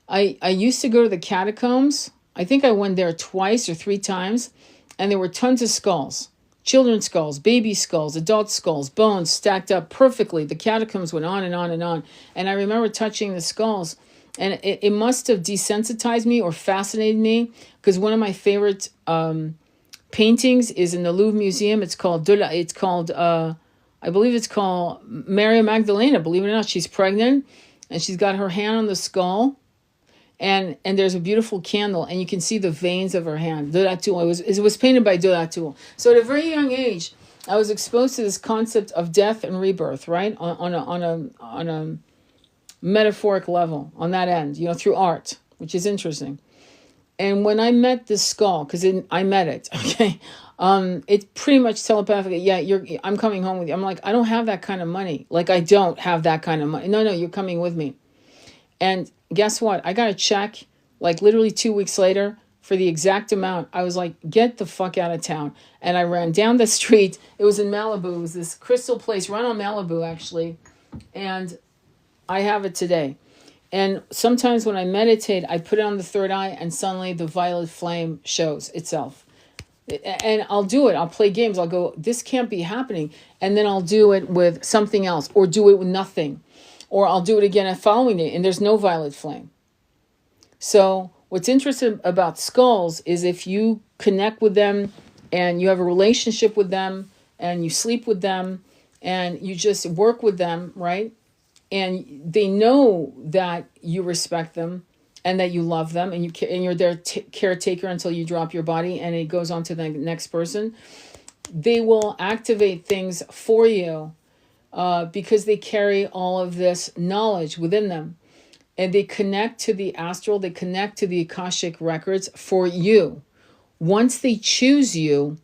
I used to go to the catacombs. I think I went there twice or 3 times, and there were tons of skulls. Children's skulls, baby skulls, adult skulls, bones stacked up perfectly. The catacombs went on and on and on. And I remember touching the skulls, and it must have desensitized me or fascinated me, because one of my favorite paintings is in the Louvre Museum. It's called I believe it's called Mary Magdalena. Believe it or not, she's pregnant, and she's got her hand on the skull. And there's a beautiful candle, and you can see the veins of her hand. Doratul. It was painted by Doratul. So at a very young age, I was exposed to this concept of death and rebirth, right? On a metaphoric level, on that end, through art, which is interesting. And when I met this skull, because I met it, okay, it's pretty much telepathically. Yeah, I'm coming home with you. I'm like, I don't have that kind of money. Like, I don't have that kind of money. No, you're coming with me. And guess what? I got a check like literally 2 weeks later for the exact amount. I was like, get the fuck out of town. And I ran down the street. It was in Malibu. It was this crystal place right on Malibu, actually. And I have it today. And sometimes when I meditate, I put it on the third eye and suddenly the violet flame shows itself. And I'll do it. I'll play games. I'll go, this can't be happening. And then I'll do it with something else or do it with nothing. Or I'll do it again the following day and there's no violet flame. So what's interesting about skulls is if you connect with them and you have a relationship with them and you sleep with them and you just work with them, right? And they know that you respect them and that you love them and you're their caretaker until you drop your body and it goes on to the next person. They will activate things for you because they carry all of this knowledge within them. And they connect to the astral, they connect to the Akashic records for you. Once they choose you,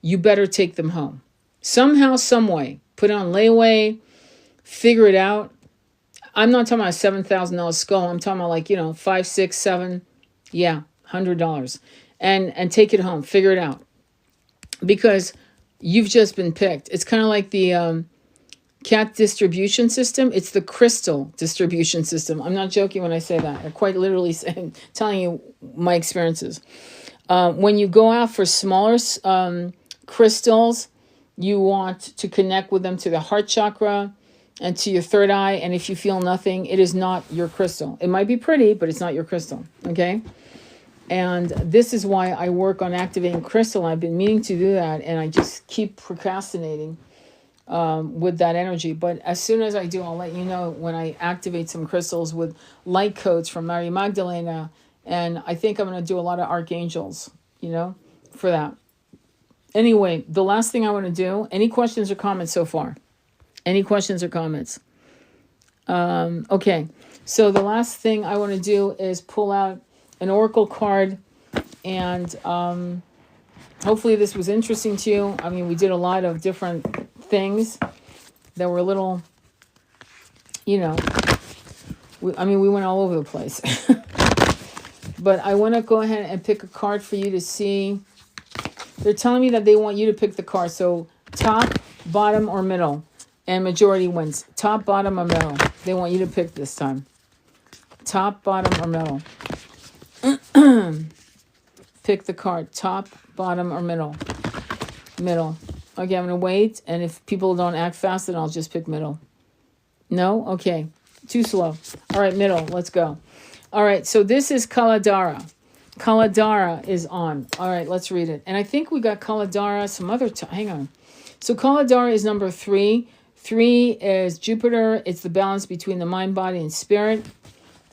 you better take them home. Somehow, some way. Put it on layaway, figure it out. I'm not talking about a $7,000 skull. I'm talking about like, $5, $6, $7, $100. And take it home, figure it out. Because you've just been picked. It's kind of like the cat distribution system. It's the crystal distribution system. I'm not joking when I say that. I'm quite literally telling you my experiences. When you go out for smaller crystals, you want to connect with them to the heart chakra and to your third eye. And if you feel nothing, it is not your crystal. It might be pretty, but it's not your crystal. Okay? And this is why I work on activating crystal. I've been meaning to do that, and I just keep procrastinating with that energy. But as soon as I do, I'll let you know when I activate some crystals with light codes from Mary Magdalena. And I think I'm going to do a lot of archangels, for that. Anyway, the last thing I want to do, any questions or comments so far? Any questions or comments? Okay, so the last thing I want to do is pull out an oracle card, and hopefully this was interesting to you. I mean, we did a lot of different things that were a little, we went all over the place. But I want to go ahead and pick a card for you to see. They're telling me that they want you to pick the card. So top, bottom, or middle. And majority wins. Top, bottom, or middle. They want you to pick this time. Top, bottom, or middle. Pick the card. Top, bottom, or middle. Middle. Okay, I'm going to wait. And if people don't act fast, then I'll just pick middle. No? Okay. Too slow. All right, middle. Let's go. All right, so this is Kaladara. Kaladara is on. All right, let's read it. And I think we got Kaladara some other time. Hang on. So Kaladara is number 3. 3 is Jupiter. It's the balance between the mind, body, and spirit.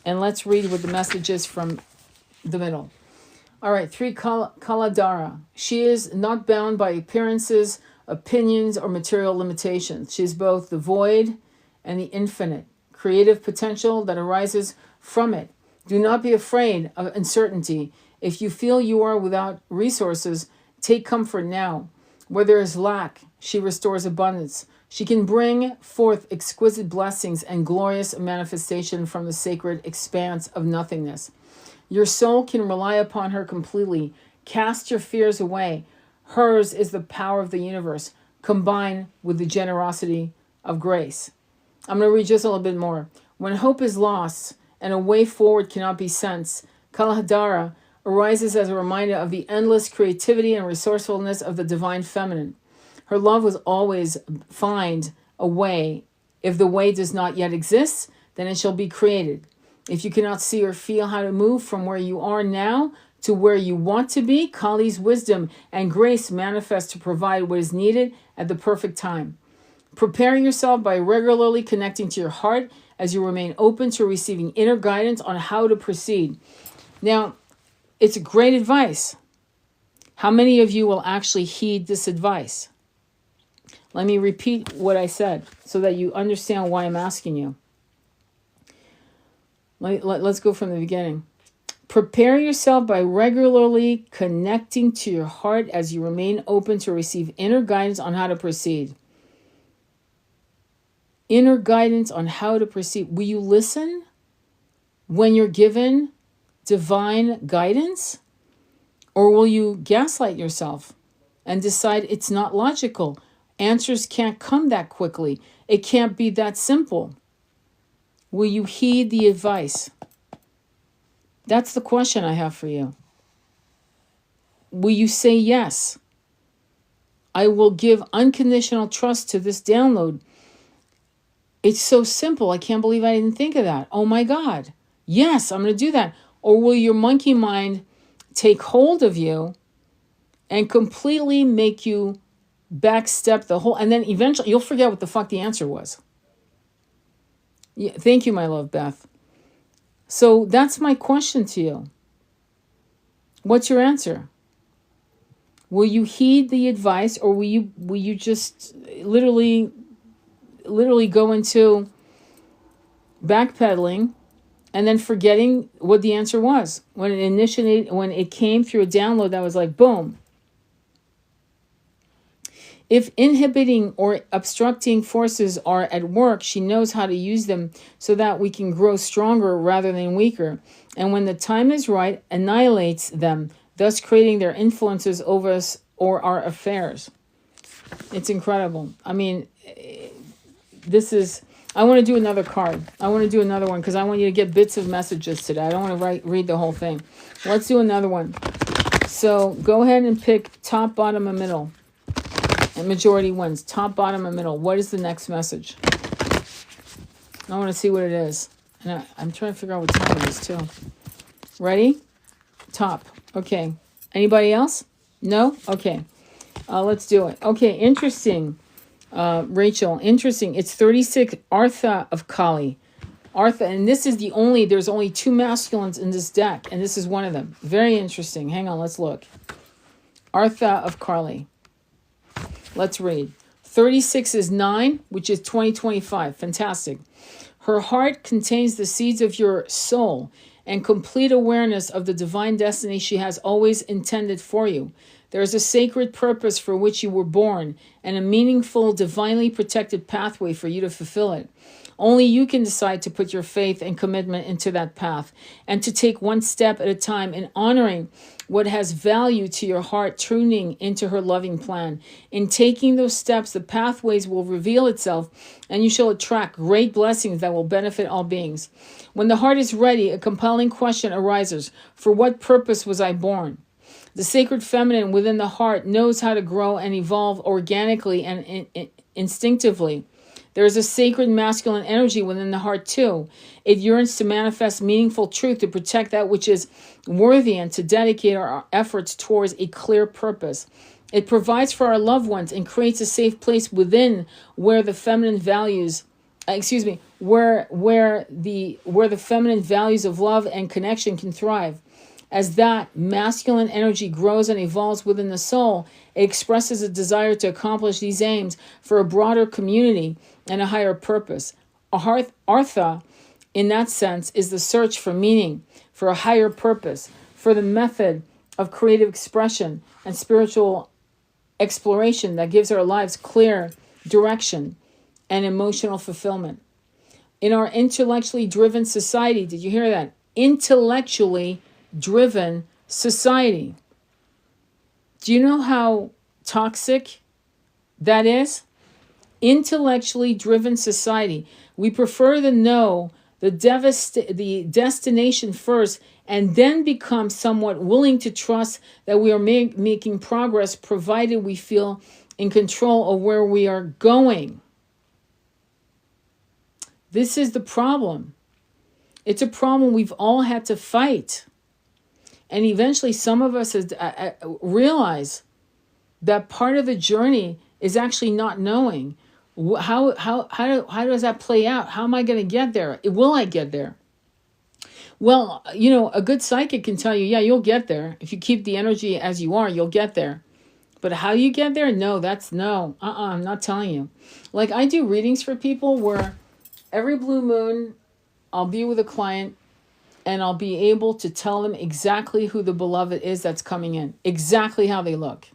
And let's read what the message is from the middle. All right, 3, Kaladara. She is not bound by appearances, opinions, or material limitations. She is both the void and the infinite, creative potential that arises from it. Do not be afraid of uncertainty. If you feel you are without resources, take comfort now. Where there is lack, she restores abundance. She can bring forth exquisite blessings and glorious manifestation from the sacred expanse of nothingness. Your soul can rely upon her completely. Cast your fears away. Hers is the power of the universe, combined with the generosity of grace. I'm going to read just a little bit more. When hope is lost and a way forward cannot be sensed, Kaladara arises as a reminder of the endless creativity and resourcefulness of the divine feminine. Her love will always find a way. If the way does not yet exist, then it shall be created. If you cannot see or feel how to move from where you are now to where you want to be, Kali's wisdom and grace manifest to provide what is needed at the perfect time. Prepare yourself by regularly connecting to your heart as you remain open to receiving inner guidance on how to proceed. Now, it's great advice. How many of you will actually heed this advice? Let me repeat what I said so that you understand why I'm asking you. Let's go from the beginning. Prepare yourself by regularly connecting to your heart as you remain open to receive inner guidance on how to proceed. Inner guidance on how to proceed. Will you listen when you're given divine guidance? Or will you gaslight yourself and decide it's not logical? Answers can't come that quickly. It can't be that simple. Will you heed the advice? That's the question I have for you. Will you say yes? I will give unconditional trust to this download. It's so simple. I can't believe I didn't think of that. Oh my God. Yes, I'm going to do that. Or will your monkey mind take hold of you and completely make you backstep the whole, and then eventually you'll forget what the fuck the answer was. Yeah, thank you, my love, Beth. So that's my question to you. What's your answer? Will you heed the advice, or will you just literally go into backpedaling and then forgetting what the answer was when it came through a download that was like boom. If inhibiting or obstructing forces are at work, she knows how to use them so that we can grow stronger rather than weaker. And when the time is right, annihilates them, thus creating their influences over us or our affairs. It's incredible. I mean, I want to do another card. I want to do another one because I want you to get bits of messages today. I don't want to read the whole thing. Let's do another one. So go ahead and pick top, bottom, and middle. And majority wins. Top, bottom, and middle. What is the next message? I want to see what it is. And I'm trying to figure out what time it is too. Ready? Top. Okay. Anybody else? No? Okay. Let's do it. Okay. Interesting. Rachel. Interesting. It's 36. Artha of Kali. Artha. And this is there's only 2 masculines in this deck. And this is one of them. Very interesting. Hang on. Let's look. Artha of Kali. Let's read. 36 is 9, which is 2025. Fantastic. Her heart contains the seeds of your soul and complete awareness of the divine destiny she has always intended for you. There is a sacred purpose for which you were born and a meaningful, divinely protected pathway for you to fulfill it. Only you can decide to put your faith and commitment into that path and to take one step at a time in honoring what has value to your heart, tuning into her loving plan. In taking those steps, the pathways will reveal itself and you shall attract great blessings that will benefit all beings. When the heart is ready, a compelling question arises. For what purpose was I born? The sacred feminine within the heart knows how to grow and evolve organically and instinctively. There is a sacred masculine energy within the heart too. It yearns to manifest meaningful truth, to protect that which is worthy, and to dedicate our efforts towards a clear purpose. It provides for our loved ones and creates a safe place within where the feminine values, where the feminine values of love and connection can thrive. As that masculine energy grows and evolves within the soul, it expresses a desire to accomplish these aims for a broader community and a higher purpose. Artha, in that sense, is the search for meaning, for a higher purpose, for the method of creative expression and spiritual exploration that gives our lives clear direction and emotional fulfillment. In our intellectually driven society, did you hear that? Intellectually driven society. Do you know how toxic that is? Intellectually driven society. We prefer to know the destination first and then become somewhat willing to trust that we are making progress, provided we feel in control of where we are going. This is the problem. It's a problem we've all had to fight. And eventually some of us realize that part of the journey is actually not knowing. How does that play out? How am I going to get there? Will I get there? Well, a good psychic can tell you, yeah, you'll get there. If you keep the energy as you are, you'll get there. But how you get there? No, I'm not telling you. Like, I do readings for people where every blue moon I'll be with a client and I'll be able to tell them exactly who the beloved is that's coming in, exactly how they look.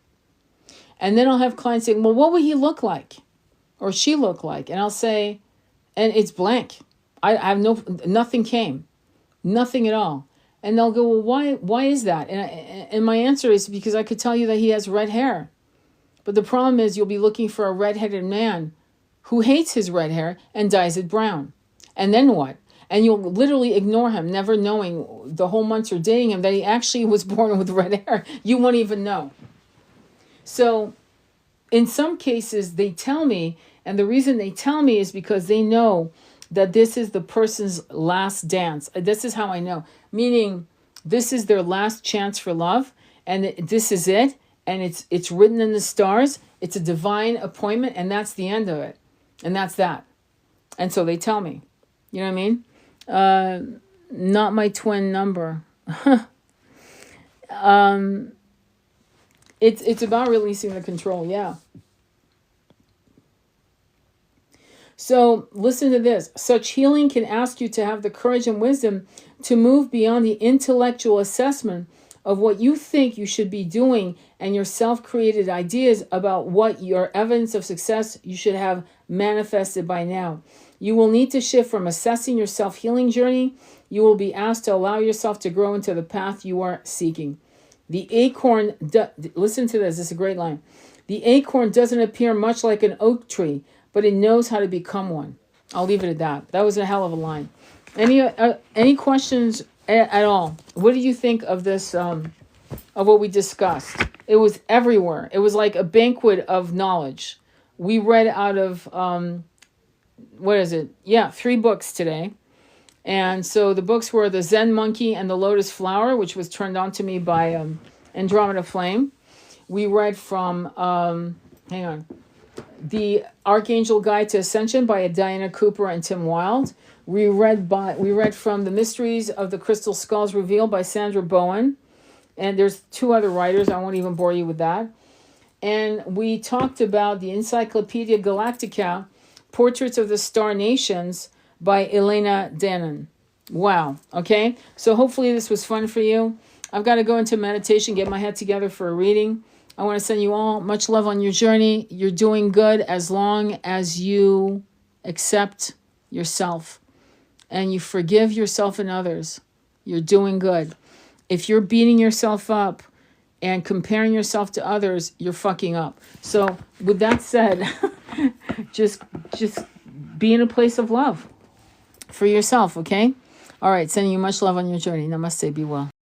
And then I'll have clients saying, well, what would he look like or she look like? And I'll say, and it's blank. I have nothing came, nothing at all. And they'll go, well, why is that? And my answer is because I could tell you that he has red hair. But the problem is you'll be looking for a red-headed man who hates his red hair and dyes it brown. And then what? And you'll literally ignore him, never knowing the whole months you're dating him that he actually was born with red hair. You won't even know. So in some cases, they tell me, and the reason they tell me is because they know that this is the person's last dance. This is how I know. Meaning, this is their last chance for love, and this is it, and it's written in the stars. It's a divine appointment, and that's the end of it. And that's that. And so they tell me. You know what I mean? Not my twin number. It's about releasing the control, yeah. So listen to this. Such healing can ask you to have the courage and wisdom to move beyond the intellectual assessment of what you think you should be doing and your self-created ideas about what your evidence of success you should have manifested by now. You will need to shift from assessing your self-healing journey. You will be asked to allow yourself to grow into the path you are seeking. The acorn, listen to this is a great line. The acorn doesn't appear much like an oak tree, but it knows how to become one. I'll leave it at that. That was a hell of a line. Any questions at all? What do you think of this, of what we discussed? It was everywhere. It was like a banquet of knowledge. We read out of, 3 books today. And so the books were The Zen Monkey and the Lotus Flower, which was turned on to me by Andromeda Flame. We read from, The Archangel Guide to Ascension by Diana Cooper and Tim Wilde. We read from The Mysteries of the Crystal Skulls Revealed by Sandra Bowen. And there's 2 other writers. I won't even bore you with that. And we talked about the Encyclopedia Galactica, Portraits of the Star Nations by Elena Dannon. Wow. Okay. So hopefully this was fun for you. I've got to go into meditation, get my head together for a reading. I want to send you all much love on your journey. You're doing good as long as you accept yourself and you forgive yourself and others. You're doing good. If you're beating yourself up and comparing yourself to others, you're fucking up. So with that said, just be in a place of love for yourself, okay? All right, sending you much love on your journey. Namaste, be well.